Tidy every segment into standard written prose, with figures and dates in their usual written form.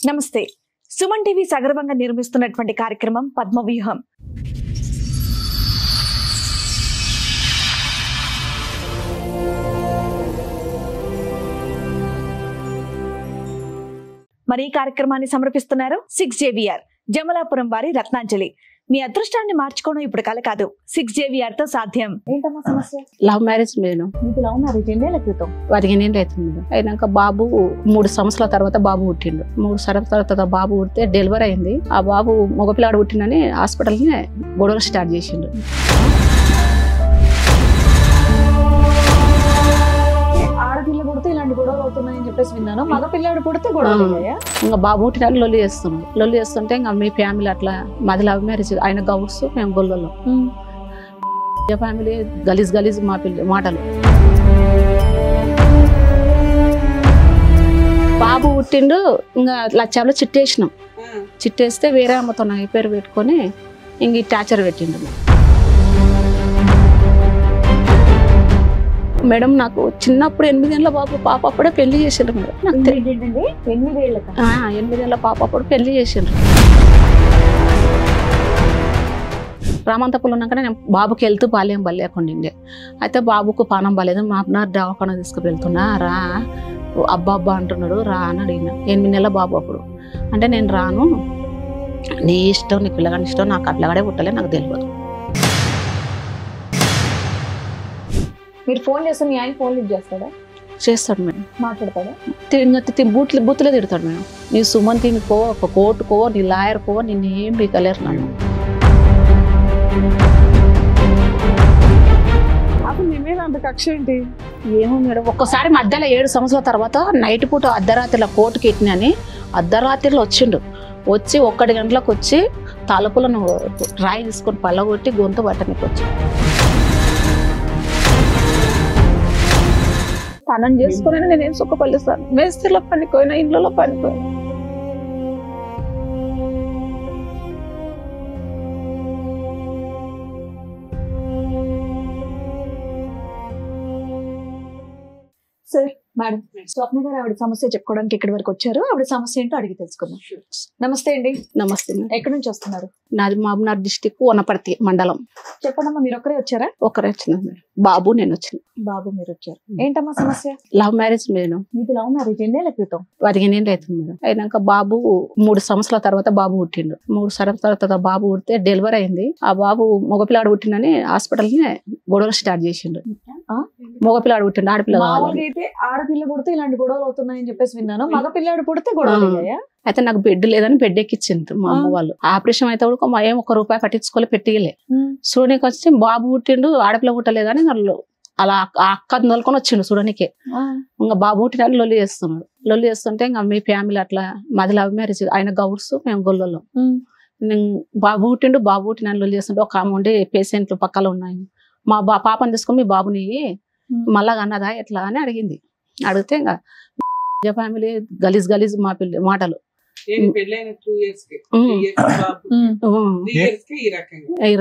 నమస్తే. సుమన్ టీవీ సగర్వంగా నిర్మిస్తున్నటువంటి కార్యక్రమం పద్మవ్యూహం. మరి ఈ కార్యక్రమాన్ని సమర్పిస్తున్నారు 6JVR జమలాపురం వారి రత్నాంజలి. మీ అదృష్టాన్ని మార్చుకోవడం ఇప్పుడు కల కాదు, 6JVR తో సాధ్యం. ఏంటమ్మా సమస్య? Love marriage madam. మీకు లవ్ మ్యారేజ్ ఎన్నేళ్ల క్రితం? 15 ఏళ్ళు అవుతుంది మేడం. అయినాక బాబు 3 సంవత్సరాల తర్వాత బాబు పుట్టిండు. 3 సంవత్సరాల తర్వాత బాబు పుడితే డెలివరీ అయింది. ఆ బాబు మగపిల్లాడు పుట్టిందని హాస్పిటల్ని గొడవలు స్టార్ట్ చేసిండు. ఆడపిల్ల పుడితే ఇలాంటి గొడవలు అవుతున్నాయని చెప్పేసి విన్నాను. మగ పిల్లాడు పుడితే గొడవలు అయ్యాయా? ఇంకా బాబు పుట్టినాడు లొల్లి చేస్తున్నాడు. లొల్లి చేస్తుంటే ఇంకా మీ ఫ్యామిలీ అట్లా మాది లవ్ మ్యారేజ్. ఆయన గౌడ్స్, మేము గొల్లలో. ఫ్యామిలీ గలీజ్ గలీజ్ మా పిల్ల మాటలు. బాబు పుట్టిండు. ఇంకా లచ్చాలో చిట్టేసినాం. చిట్టేస్తే వేరే అమ్మతో నా పేరు పెట్టుకొని ఇంక ఈ టార్చర్ పెట్టిండు. మేడం నాకు చిన్నప్పుడు 8 ఏళ్ళ బాబు పాప అప్పుడే పెళ్లి చేసిండ్రు మేడం. నాకు 8 ఏళ్ళ పాప అప్పుడు పెళ్లి చేసిండ్రు. రామంతపురం ఉన్నాకనే నేను బాబుకి వెళ్తూ బాల్యం బలేకుండిండే. అయితే బాబుకు పానం బాలేదు. మా అబ్బాయి దవాఖాన తీసుకువెళ్తున్నా. రా అబ్బా అబ్బా అంటున్నాడు. రా అని అడిగిన. 8 నెలల బాబు అప్పుడు. అంటే నేను రాను, నీ ఇష్టం, నీ పిల్లగాని ఇష్టం, నాకు అట్లగాడే పుట్టలే, నాకు తెలియదు. మీరు ఫోన్ చేస్తే మీ ఆయన ఫోన్ లిఫ్ట్ చేస్తాడా? చేస్తాడు మేడం. మాట్లాడతాడా? బూతులే తిడతాడు మేడం. నీ సుమంతిని కో, ఒక కోర్టుకో, నీ లాయర్ కో, నిన్ను ఏం బీకలేరు నన్ను. అప్పుడు మీ మీద అంత కక్ష ఏంటి? ఏమో మేడం. ఒక్కసారి మధ్యలో 7 సంవత్సరాల తర్వాత నైట్ పూట అర్ధరాత్రిలో కోర్టుకి ఎక్కినని అర్ధరాత్రిలో వచ్చిండు. వచ్చి 1 గంటలకు వచ్చి తలుపులను రాయి తీసుకొని పళ్ళగొట్టి గొంతు పట్టనికి వచ్చి తనం చేసుకుని నేనేం సుఖపల్లిస్తాను. మేస్త్రిలో పనిపోయినా, ఇంట్లో పనిపోయినా. సార్, మేడం, స్వప్న గారు ఆవిడ సమస్య చెప్పుకోవడానికి ఇక్కడి వరకు వచ్చారు. ఆవిడ సమస్య ఏంటో అడిగి తెలుసుకుందాం. నమస్తే అండి. నమస్తే. ఎక్కడి నుంచి వస్తున్నారు? నాది మహబూబ్నగర్ డిస్టిక్, వనపర్తి మండలం. చెప్పండమ్మా, మీరు ఒక్కరే వచ్చారా? ఒకరే వచ్చిన మేడం. బాబు నేను వచ్చిన. బాబు మీరు వచ్చారు. ఏంటమ్మా సమస్య? Love marriage madam. మీది లవ్ మ్యారేజ్ ఎన్నేళ్ల క్రితం? 15 ఏళ్ళు అవుతుంది మేడం. అయినాక బాబు 3 సంవత్సరాల తర్వాత బాబు పుట్టిండు. 3 సంవత్సరాల తర్వాత బాబు పుడితే డెలివరీ అయింది. ఆ బాబు మగపిల్లాడు పుట్టిందని హాస్పిటల్ని గొడవలు స్టార్ట్ చేసిండు. మగపిల్లాడు పుట్టిండు, ఆడపిల్ల కావాలి. అయితే ఆడపిల్ల పుడితే ఇలాంటి గొడవలు అవుతున్నాయని చెప్పేసి విన్నాను. మగ పిల్లాడు పుడితే గొడవలు అయ్యాయా? అయితే నాకు బెడ్ లేదని బెడ్ ఎక్కిచ్చిండ్రు మా అమ్మ వాళ్ళు. ఆపరేషన్ అయితే కూడా ఏం ₹1 పట్టించుకోలే, పెట్టియలే. చూడనికి వచ్చి బాబు పుట్టిండు, ఆడపిల్ల పుట్టలేదని అలా ఆ అక్క నొలుకొని వచ్చిండు చూడనికే. ఇంకా బాబు పుట్టిన లొల్లి చేస్తున్నాడు. లొల్లి చేస్తుంటే ఇంకా మీ ఫ్యామిలీ అట్లా మాది లవ్ మ్యారేజ్. ఆయన గౌడ్స్, మేము గొల్లలో. బాబు పుట్టిన లొల్లి చేస్తుంటే ఒక ఆమె ఉండి పేషెంట్లు పక్కన ఉన్నాయి. మా పాపని తీసుకొని మీ బాబుని మళ్ళా అన్నదా ఎట్లా అని అడిగింది. అడిగితే ఇంకా ఫ్యామిలీ గలీజ్ గలీజ్ మా పిల్ల మాటలు. ఈ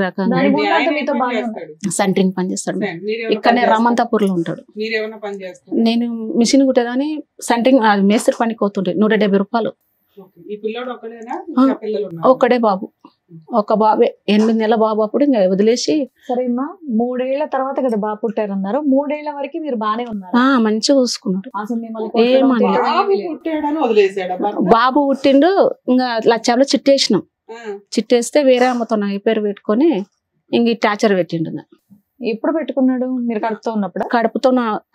రకంగా సెంటరింగ్ పని చేస్తాడు. ఇక్కడనే రామంతాపూర్ లో ఉంటాడు. నేను మిషన్ కుట్టేదాని సెంటరింగ్ మేస్త్రి పనికి పోతుండే. ₹170. ఒక్కడే బాబు, ఒక బాబే. 8 నెలల బాబు అప్పుడు ఇంకా వదిలేసి. సరే అమ్మా, 3 ఏళ్ల తర్వాత కదా బాబు పుట్టారన్నారు. 3 ఏళ్ల వరకు మీరు బానే ఉన్నారు? మంచిగా చూసుకున్నారు. ఏమన్నా బాబు పుట్టిండు. ఇంకా లచ్చాలో చిట్టేసినాం. చిట్టేస్తే వేరే అమ్మతో నా పేరు పెట్టుకొని ఇంక ఈ టార్చర్ పెట్టిండు. ఎప్పుడు పెట్టుకున్నాడు? మీరు కడుపుతో ఉన్నప్పుడు? కడుపుతో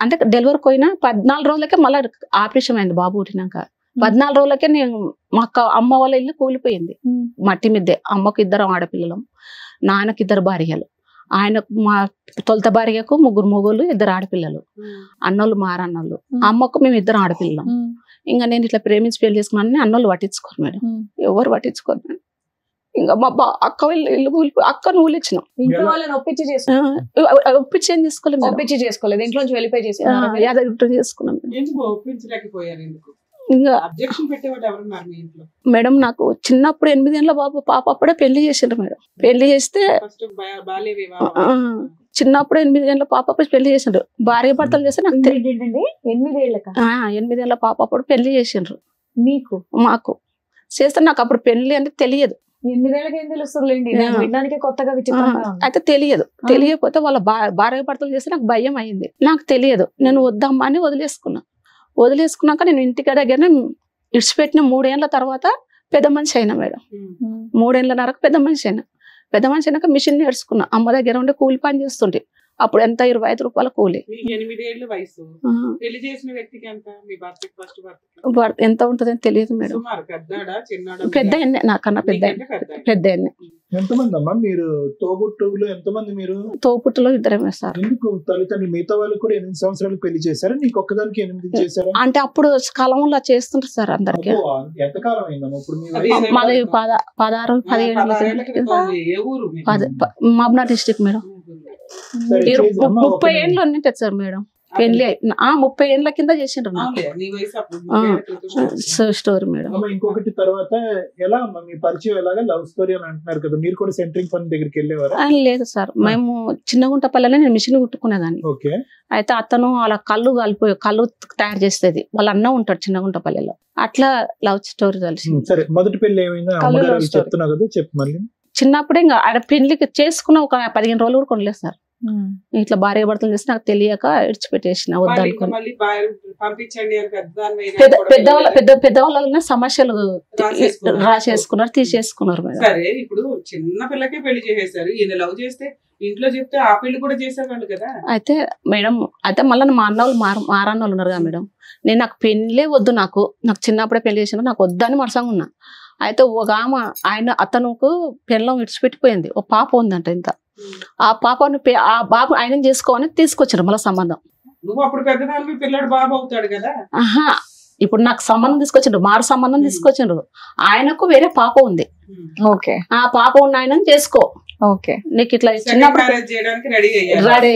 అంటే డెలివరీ పోయినా 14 రోజులకే మళ్ళీ ఆపరేషన్ అయింది. బాబు పుట్టినాక 14 రోజులకే నేను మా అమ్మ వాళ్ళ ఇల్లు కూలిపోయింది. మట్టి మిద్దే. అమ్మకు 2 ఆడపిల్లలు, నాన్నకి 2 భార్యలు. ఆయనకు మా తొలత భార్యకు 3 మొగోళ్ళు, 2 ఆడపిల్లలు. అన్నోళ్ళు మారన్నోళ్ళు. అమ్మకు మేము 2 ఆడపిల్లలం. ఇంకా నేను ఇట్లా ప్రేమించి పెళ్లి చేసుకున్నాను. అన్నోళ్ళు పట్టించుకోరు మేడం, ఎవరు పట్టించుకోరు మేడం. ఇంకా మా అక్క వాళ్ళు ఇల్లు కూలిపోయి అక్కను ఊలిచ్చినాం. ఇంట్లో వాళ్ళని ఒప్పించి ఒప్పించి ఏం చేసుకోలేదు. ఒప్పించి చేసుకోలేదు, ఇంట్లోంచి వెళ్ళిపోయి చేసుకున్నాం. చేసుకున్నాం. ఇంకా మేడం నాకు చిన్నప్పుడు 8 ఏళ్ళ బాబు పాప అప్పుడే పెళ్లి చేసిండ్రు మేడం. పెళ్లి చేస్తే చిన్నప్పుడు 8 ఏళ్ళ పాప అప్పుడు పెళ్లి చేసిండ్రు. భార్య భర్తలు చేస్తే నాకు 8 ఏళ్ల 8 ఏళ్ళ పాప అప్పుడు పెళ్లి చేసిండ్రు. మీకు? మాకు చేస్తే నాకు అప్పుడు పెళ్లి అంటే తెలియదు. 8 ఏం తెలుస్తుందిలేండి, నాకు వినడానికే కొత్తగా విచిత్రంగా ఉంది. అయితే తెలియకపోతే వాళ్ళ భార్య భర్తలు చేస్తే నాకు భయం అయింది. నాకు తెలియదు, నేను వద్దమ్మా అని వదిలేసుకున్నాక నేను ఇంటికి దగ్గర ఇడిచిపెట్టిన 3 ఏళ్ల తర్వాత పెద్ద మనిషి అయినా మేడం. 3 ఏళ్లన్నరకు పెద్ద మనిషి అయినాక మిషన్ నేర్చుకున్నా. అమ్మ దగ్గర ఉండే కూలి పని చేస్తుంటే అప్పుడు ఎంత 25 రూపాయల కూలి. 8 ఏళ్ళ వయసు. పెళ్లి చేసిన వ్యక్తికి ఎంత? మీ భర్తకి ఫస్ట్ భర్తకి ఎంత ఉంటుందని తెలియదు మేడం. పెద్దడా చిన్నడా? పెద్ద నాకన్నా పెద్ద ఎంతమంది అమ్మా మీరు తోబుట్టువులు? ఎంతమంది మీరు? తోబుట్టులో 2 సార్. ఎందుకు తల్లిదండ్రులు మిగతా వాళ్ళకి కూడా 8 సంవత్సరాలకు పెళ్లి చేశారా? నీకు ఒక్కదానికి 8 చేశారా? అంటే అప్పుడు కాలంలో చేస్తుంటారు సార్ అందరికి. ఎంతకాలం అయిందమ్మా ఇప్పుడు? మాది 16, 17 మబ్నా డిస్ట్రిక్ట్ మేడం. 30 ఏళ్ళు ఉంటుంది సార్ మేడం పెళ్లి. 30 ఏళ్ళ కింద చేసిండ్రు స్టోరీ మేడం. ఇంకొకటి తర్వాత ఎలా అమ్మా మీ పరిచయం? ఎలాగా లవ్ స్టోరీ అని అంటున్నారు కదా, మీరు కూడా సెంటరింగ్ పని దగ్గరికి వెళ్ళేవారా? లేదు సార్, మేము చిన్నగుంటపల్లెలో నేను మిషన్ కుట్టుకునేదాన్ని. ఓకే. అయితే అతను అలా కళ్ళు తయారు చేసేది, వాళ్ళ అన్న ఉంటాడు చిన్నగుంటపల్లెలో. అట్లా లవ్ స్టోరీ కలిసి. సరే, మొదటి పెళ్లి ఏమైందా? చెప్తున్నావు కదా, చెప్పు మళ్ళీ. చిన్నప్పుడే ఇంకా ఆడ పెళ్లికి చేసుకున్న ఒక 15 రోజులు కూడా కొనలేదు సార్. ఇట్లా భార్య భర్తలు చేసి నాకు తెలియక ఇడిచిపెట్టేసిన వద్దనుకుని. పెద్దవాళ్ళ సమస్యలు రాసేసుకున్నారు, తీసేసుకున్నారు మేడం. సరే, ఇప్పుడు చిన్న పిల్లకే పెళ్లి చేసేసారు. ఈయన లవ్ చేస్తే ఇంట్లో చెప్తే ఆ పెళ్లి కూడా చేసేవాళ్ళు కదా. అయితే మేడం మళ్ళీ మా అన్నోళ్ళు మారన్నోళ్ళు ఉన్నారు కదా మేడం. నేను నాకు పెళ్లే వద్దు, నాకు చిన్నప్పుడే పెళ్లి చేసిన, నాకు వద్దని మరసంగా ఉన్నా. అయితే ఒక ఆమె అతనుకు పిల్లం విడిచిపెట్టిపోయింది, ఒక పాప ఉందంట. ఇంత ఆ పాపను ఆ బాబు ఆయన చేసుకోవాలని తీసుకొచ్చారు మళ్ళీ సంబంధం. నువ్వు అప్పుడు పెద్దదాన్ని, పిల్లడు బాబు అవుతాడు కదా. ఇప్పుడు నాకు సంబంధం తీసుకొచ్చిండ్రు, మారు సంబంధం తీసుకొచ్చిండ్రు. ఆయనకు వేరే పాప ఉంది. ఓకే. ఆ పాప ఉన్న ఆయన చేసుకో, ఓకే, నీకు ఇట్లా రెడీ.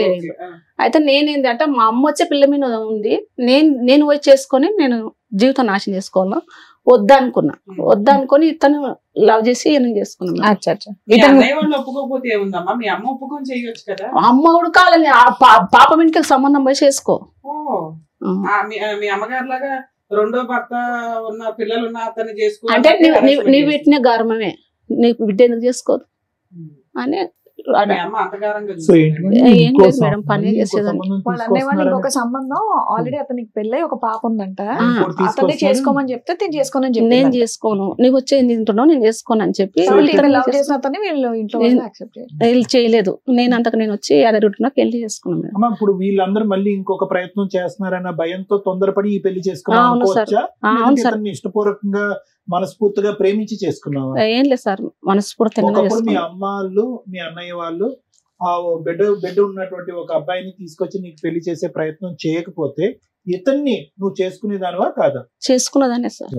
అయితే నేనేంటంటే మా అమ్మ వచ్చే పిల్ల మీద ఉంది, నేను పోయి చేసుకొని నేను జీవితం నాశనం చేసుకోవాలా వద్దనుకొని ఇతను లవ్ చేసి ఈయన చేసుకున్నాను. ఒప్పుకోకపోతే ఏముందమ్మా, మీ అమ్మ ఒప్పుకొని చేయొచ్చు కదా. అమ్మ కూడా కాలని పాప ఇంటికి సంబంధం పోయి చేసుకో. మీ అమ్మగారు లాగా రెండో భర్త ఉన్న పిల్లలు ఉన్న అతన్ని చేసుకో అంటే నీ పెట్టిన గర్వమే, నీ బిడ్డ ఎందుకు చేసుకోదు అని. ఇంకొక సంబంధం ఆల్రెడీ అతనికి పెళ్ళై ఒక పాప ఉందంట, అతన్ని చేసుకోమని చెప్తే నేను చేసుకోను, నీకు వచ్చేది తింటున్నావు, నేను చేసుకోను అని చెప్పి వీళ్ళు చేయలేదు. నేను అంతకు నేను వచ్చి అదరుంటున్నా పెళ్లి చేసుకున్నాను. ఇప్పుడు వీళ్ళందరూ మళ్ళీ ఇంకొక ప్రయత్నం చేస్తున్నారన్న భయంతో తొందరపడి ఈ పెళ్లి చేసుకున్నాను. అవును సార్, ఇష్టపూర్వకంగా మనస్ఫూర్తిగా ప్రేమించి చేసుకున్నావా? ఏం లేదు సార్, మనస్ఫూర్తిగా. మీ అమ్మ వాళ్ళు మీ అన్నయ్య వాళ్ళు ఆ బిడ్డ ఉన్నటువంటి ఒక అబ్బాయిని తీసుకొచ్చి నీకు పెళ్లి చేసే ప్రయత్నం చేయకపోతే ఇతన్ని నువ్వు చేసుకునేదానివా కాదా? చేసుకున్నదానే సార్,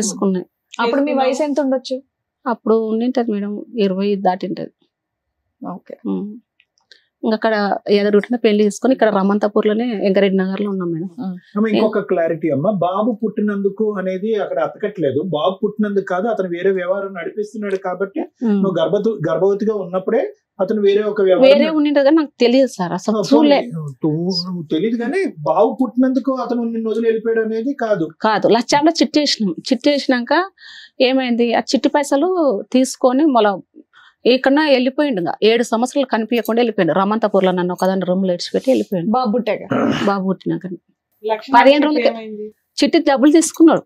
చేసుకున్నా. అప్పుడు మీ వయసు ఎంత ఉండొచ్చు? అప్పుడు ఉండింటది మేడం 20 దాటింటది. ఓకే. ఇంకా అక్కడ ఎదురుంటున్న పెళ్లి చేసుకుని ఇక్కడ రమంతాపూర్ లోనే వెంకరెడ్డి నగర్ లో ఉన్నాం మేడం. ఇంకొక క్లారిటీ అమ్మా, బాబు పుట్టినందుకు అనేది అక్కడ అతకట్లేదు. బాబు పుట్టినందుకు కాదు, అతను వేరే వ్యవహారం నడిపిస్తున్నాడు కాబట్టి నువ్వు గర్భవతిగా ఉన్నప్పుడే అతను వేరే ఒక వేరే ఉండింటది కానీ నాకు తెలియదు సార్, అసలు తెలియదు. కానీ బాబు పుట్టినందుకు అతను నిన్ను వదిలి వెళ్ళిపోయాడు అనేది కాదు. లక్షల్లో చిట్టేసినాక ఏమైంది, ఆ చిట్టి పైసలు తీసుకొని మళ్ళీ ఇక్కడ వెళ్ళిపోయిండు. 7 సంవత్సరాలు కనిపించకుండా వెళ్ళిపోయిండు. రమంతాపూర్ లో నన్ను ఒకదాన్ని రూమ్ లో ఇడిచిపెట్టి వెళ్ళిపోయిండు. బాబు పుట్టినాక 15 రోజులకి చిట్టి డబ్బులు తీసుకున్నాడు.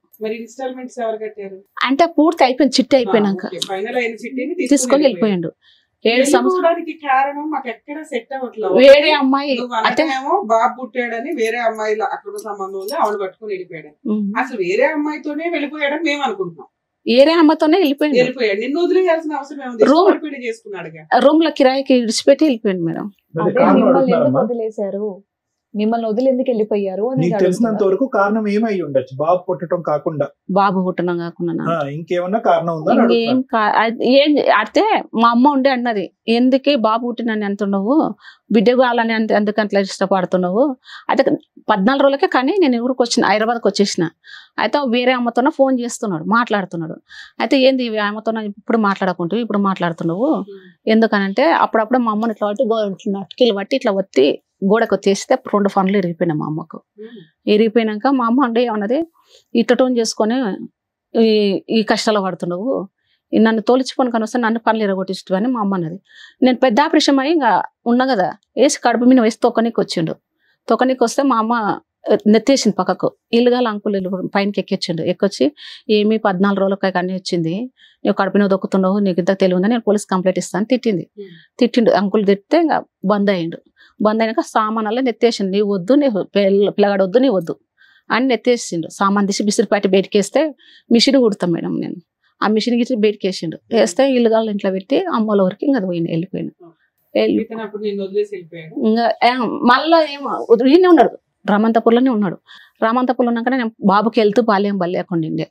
అంటే పూర్తి అయిపోయింది, చిట్టి అయిపోయినాక తీసుకొని వెళ్ళిపోయిండు. 7 సంవత్సరాలకి వేరే అమ్మాయి బాబు పుట్టాడని వేరే అమ్మాయి అక్కడ సంబంధం ఉంది, ఆవిడ పట్టుకుని వెళ్ళిపోయాడు. అసలు వేరే అమ్మాయితోనే వెళ్ళిపోయాడని మేము అనుకుంటున్నాం. వేరే అమ్మతోనే వెళ్ళిపోయింది. నిన్ను వదిలేయాల్సిన అవసరం ఏముంది? రూమ్ లో కిరాయికి విడిచిపెట్టి వెళ్ళిపోయింది మేడం. వదిలేశారు మిమ్మల్ని వదిలి ఎందుకు వెళ్ళిపోయారు? నీకు తెలిసినంత వరకు కారణం ఏమై ఉండొచ్చు? బాబు పుట్టడం కాకుండా ఇంకేమన్నా కారణం ఉందా? అయితే మా అమ్మ ఉండే అన్నది, ఎందుకే బాబు పుట్టినని అంటున్నావు, బిడ్డ కావాలని ఎందుకు అట్లా ఇష్టపడుతున్నావు? అయితే 14 రోజులకే కానీ నేను ఊరికి వచ్చిన, హైదరాబాద్కి వచ్చేసిన. అయితే వేరే అమ్మతోనే ఫోన్ చేస్తున్నాడు, మాట్లాడుతున్నాడు. అయితే ఏంది అమ్మతో ఇప్పుడు మాట్లాడకుంటూ ఇప్పుడు మాట్లాడుతున్నావు ఎందుకనంటే, అప్పుడప్పుడు మా అమ్మని ఇట్లా బట్టి అటుకీలు బట్టి ఇట్లా వత్తి గోడకు వచ్చేస్తే 2 ఫన్లు ఇరిగిపోయినాయి మా అమ్మకు. ఇరిగిపోయినాక మా అమ్మ అంటే ఏమన్నది, ఇట్టటోన్ చేసుకొని ఈ కష్టాలు పడుతున్నావు, నన్ను తోలిచిపోను కానీ వస్తే నన్ను పనులు ఎరగొట్టిస్తు అని మా అమ్మ అన్నది. నేను పెద్ద ఆపరేషన్ అయ్యి ఇంకా ఉన్నా కదా, వేసి కడుపు మీద వేసి తొక్కనికి వచ్చిండు. తొక్కనికి వస్తే మా అమ్మ నెత్తేసింది పక్కకు. ఇల్లుగాల అంకులు పైనకి ఎక్కించిండు. ఎక్కొచ్చి ఏమి 14 రోజులకి అన్నీ వచ్చింది, నువ్వు కడుపున దొక్కుతున్నావు, నీకు ఇంత తెలివి ఉందని నేను పోలీస్ కంప్లైంట్ ఇస్తాను తిట్టిండు. అంకులు తిట్టితే ఇంకా బంద్ అయ్యిండు. బంద్ అయినాక సామాన్లలో నెత్తేసిండు. నీ వద్దు, నీ పిల్లగాడు వద్దు, నీ వద్దు అని నెత్తేసిండు. సామాన్ తీసి బిసిరి పాటి బయటకి వేస్తే మిషన్ కుడతాం మేడం నేను. ఆ మిషన్ గిచ్చి బయటకి వేసిండు. వేస్తే ఇల్లుగాల ఇంట్లో పెట్టి అమ్మల వరకు ఇంకా వెళ్ళిపోయినా. ఇంకా మళ్ళా ఏమో ఈయనే ఉన్నాడు, రామంతపూర్లోనే ఉన్నాడు. రామంతపూర్లో ఉన్నాక నేను బాబుకి వెళ్తూ బాల్యం బలేకుండే.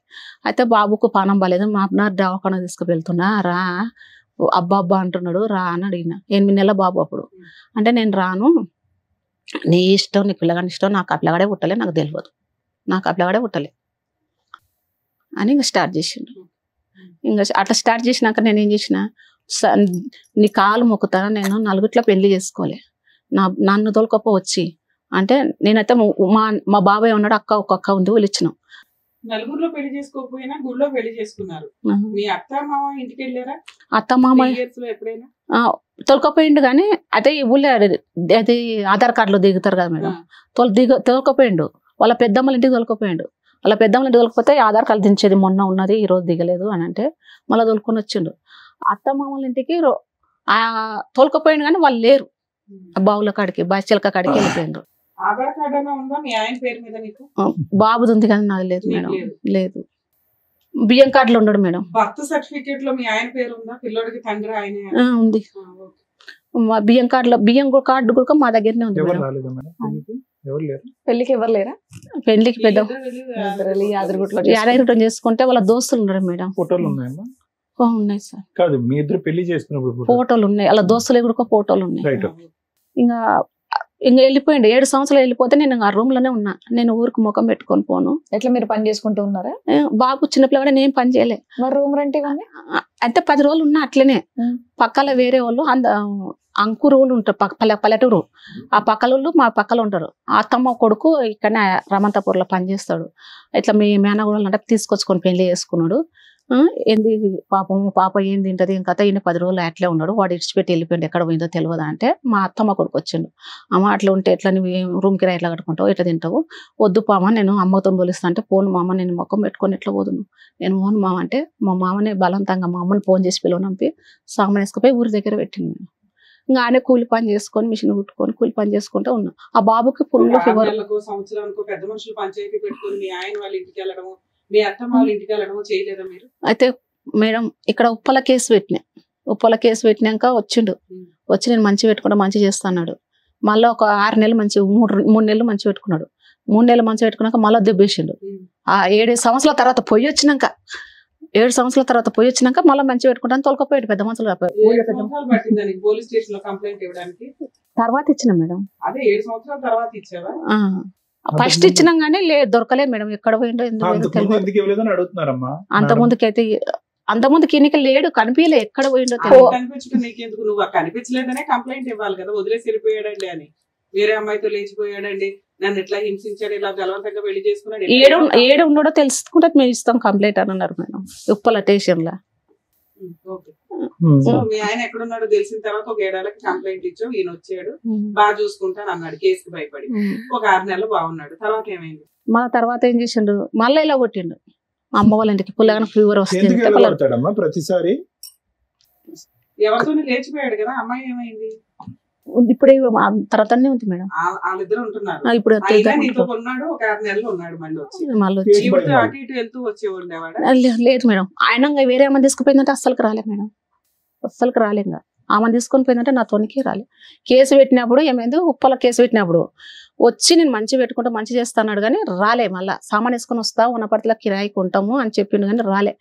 అయితే బాబుకు పానం బాలేదు, మా అబ్బాయి దవాఖాన తీసుకువెళ్తున్నా, రా అబ్బా అంటున్నాడు, రా అని అడిగిన. 8 నెలల బాబు అప్పుడు. అంటే నేను రాను, నీ ఇష్టం, నీ పిల్లగాని ఇష్టం, నాకు ఆ పిల్లగాడే పుట్టలే, నాకు తెలియదు, నాకు ఆ పిల్లగాడే పుట్టలే అని ఇంకా స్టార్ట్ చేసిండు. ఇంకా అట్లా స్టార్ట్ చేసినాక నేను ఏం చేసిన, నీ కాలు మొక్కుతాను, నేను నలుగుట్ల పెళ్లి చేసుకోలే, నన్ను తోలుకొప్ప వచ్చి అంటే నేనైతే మా బాబాయ్ ఉన్నాడు, ఒక అక్క ఉంది, వాళ్ళు ఇచ్చినాం. నలుగురిలో పెళ్లి చేసుకోకపోయినా గుడిలో పెళ్లి చేసుకున్నారు. మీ అత్త మామ ఇంటికి వెళ్ళారా? అత్త మామ ఎప్పుడైనా తోలుకపోయిండు కానీ అదే ఊళ్ళో అది ఆధార్ కార్డులో దిగుతారు కదా మేడం, తోలుకపోయిండు. వాళ్ళ పెద్దమ్మల ఇంటికి తోలుకపోయిండు. వాళ్ళ పెద్దమ్మల ఇంటికి తోలుకపోతే ఆధార్ కార్డు దించేది మొన్న ఉన్నది, ఈ రోజు దిగలేదు అని అంటే మళ్ళీ తోలుకొని వచ్చిండు. అత్త మామల ఇంటికి తోలుకపోయిండు కానీ వాళ్ళు లేరు. బావుల కాడికి బాచిలక కాడికి వెళ్ళిపోయిండ్రు. ఆధార్ కార్డు అయినా ఉందా మీ ఆయన పేరు మీద? నీకు బాబుది ఉంది కానీ నాకు లేదు మేడం. లేదు. బియ్యం కార్డులో ఉండడు మేడం. బర్త్ సర్టిఫికేట్ లో మీ ఆయన పేరు ఉందా? పిల్లోడికి తండ్రి ఆయన ఉంది. బియ్యం కార్డులో బియ్యం కార్డు కూడా మా దగ్గరనే ఉంది. పెళ్లికి ఎవరు లేరా? పెళ్లికి పెద్ద యాదగిరిగుట్టలో చేసుకుంటే వాళ్ళ దోస్తులు ఉన్నారు మేడం. ఫోటోలు ఉన్నాయమ్మా? ఉన్నాయి సార్. కాదు, మీ ఇద్దరు పెళ్లి చేసుకున్నప్పుడు ఫోటోలు ఉన్నాయి, వాళ్ళ దోస్తులు కూడా ఫోటోలు ఉన్నాయి. ఇంకా వెళ్ళిపోయిండు. 7 సంవత్సరాలు వెళ్ళిపోతే నేను ఆ రూమ్ లోనే ఉన్నా. నేను ఊరికి ముఖం పెట్టుకొని పోను. ఎట్లా మీరు పని చేసుకుంటూ ఉన్నారా? బాబు చిన్నపిల్లగా నేను పని చేయలే. మరి రూమ్ రెంట్ ఇవన్నీ అంటే 10 రోజులు ఉన్నా అట్లనే. పక్కల వేరే వాళ్ళు అంకురువులు ఉంటారు, పల్లెటూరు. ఆ పక్కల మా పక్కల ఉంటారు. అత్తమ్మ కొడుకు ఇక్కడనే రామంతపూర్లో పనిచేస్తాడు. ఇట్లా మీ మేనగూడలు అంటే తీసుకొచ్చుకొని పెళ్లి చేసుకున్నాడు. ఏంది పాప ఏం తింటది ఇంకా 10 రోజులు అట్లే ఉన్నాడు. వాడు ఇడిచిపెట్టి వెళ్ళిపోయింది, ఎక్కడ పోయిందో తెలియదా అంటే మా అత్తమ్మ కొడుకు వచ్చిండు. అమ్మ అట్లా ఉంటే ఎట్లా నువ్వు రూమ్ కిరాయి ఎట్లా కట్టుకుంటావు, ఎట్లా తింటావు, వద్దు పామ, నేను అమ్మతో పోలిస్తా అంటే పోను మామ, నేను మొక్కం పెట్టుకొని ఎట్లా పోదును, నేను పోను మామ అంటే మా మామనే బలవంతంగా మా అమ్మని ఫోన్ చేసి పిలువనంపి సామాన్ వేసుకుపోయి ఊరి దగ్గర పెట్టింది. ఇంకా ఆయన కూలి పని చేసుకొని మిషన్ కుట్టుకొని కూలి పని చేసుకుంటూ ఉన్నా. ఆ బాబుకి ఫుల్ ఫీవర్. సంవత్సరానికి పెద్ద మనుషులు పంచాయతీ పెట్టుకొని మీ ఆయన వాళ్ళ ఇంటికి వెళ్ళడం, మీ అత్తమ్మ వాళ్ళ ఇంటికి వెళ్ళడం చేయలేదా మీరు? అయితే మేడం ఇక్కడ ఉప్పల కేసు పెట్టినాక వచ్చిండు. వచ్చి నేను మంచి పెట్టుకుంటా, మంచి చేస్తాడు. మళ్ళీ ఒక 6 నెలలు మంచి 3 నెలలు మంచి పెట్టుకున్నాడు. 3 నెలలు మంచి పెట్టుకున్నాక మళ్ళీ దెబ్బేసిండు. ఆ 7 సంవత్సరాల తర్వాత పోయి వచ్చినాక 7 సంవత్సరాల తర్వాత పోయి వచ్చినాక మళ్ళీ మంచి పెట్టుకుంటాను తోలుకపోయాడు. పెద్ద మనుషులు పోలీస్ స్టేషన్ లో కంప్లైంట్ ఇవ్వడానికి తర్వాత ఇచ్చిన మేడం. అదే 7 సంవత్సరాల తర్వాత ఇచ్చావా? ఫస్ట్ ఇచ్చినాం కానీ లేదు, మేడం. ఎక్కడ పోయిండో అంత ముందుకి ఎన్నిక లేడు, కనిపించలే, ఎక్కడ పోయిండో కనిపించుకునేందుకు నువ్వు కనిపించలేదనే కంప్లైంట్ ఇవ్వాలి కదా. వదిలేసి వెళ్ళిపోయాడండి అని, వేరే అమ్మాయితో లేచిపోయాడండి, నన్ను ఎట్లా హింసించాడు, ఇలా బలవంతంగా పెళ్లి చేసుకున్నాడు, ఏడు ఉన్నాడో తెలుసుకుంటే మేము ఇస్తాం కంప్లైంట్ అని అన్నారు మేడం ఉప్పల స్టేషన్ లో. సో మీ ఆయన ఎక్కడున్నాడో తెలిసిన తర్వాత ఒక 7 ఏళ్ళకి కంప్లైంట్ ఇచ్చావు, ఈయన వచ్చాడు బాగా చూసుకుంటాను అన్నాడు, కేసుకి భయపడి. ఒక 6 నెలలు బాగున్నాడు. తర్వాత ఏమైంది? మా తర్వాత ఏం చేసిండు, మళ్ళీ ఇలా కొట్టిండు. అమ్మ వాళ్ళ ఇంటికి పుల్లగా ఫీవర్ వస్తుంది. ప్రతిసారి ఎవరితోనే లేచిపోయాడు కదా, అమ్మాయి ఏమైంది? ఇప్పుడే తర్వాతనే ఉంది మేడం. వాళ్ళిద్దరు ఉంటున్నారు. ఇప్పుడు నీతో ఉన్నాడు, ఒక 6 నెలలు ఉన్నాడు. మళ్ళీ వచ్చి అటు ఇటు వెళ్తూ వచ్చి ఉండేవాడు? లేదు మేడం. ఆయన వేరే అమ్మ తీసుకుపోయిందంటే అస్సలుకి రాలేదు మేడం, అస్సలుకి రాలేదు. ఆమె తీసుకొని పోయిందంటే నా తోనికి రాలే. కేసు పెట్టినప్పుడు ఏమైంది, ఉప్పల కేసు పెట్టినప్పుడు వచ్చి నేను మంచి పెట్టుకుంటా మంచి చేస్తాడు కానీ రాలే. మళ్ళీ సామాన్ వేసుకొని వస్తా ఉన్నపటిలో కిరాయికి ఉంటాము అని చెప్పిండు కానీ రాలే.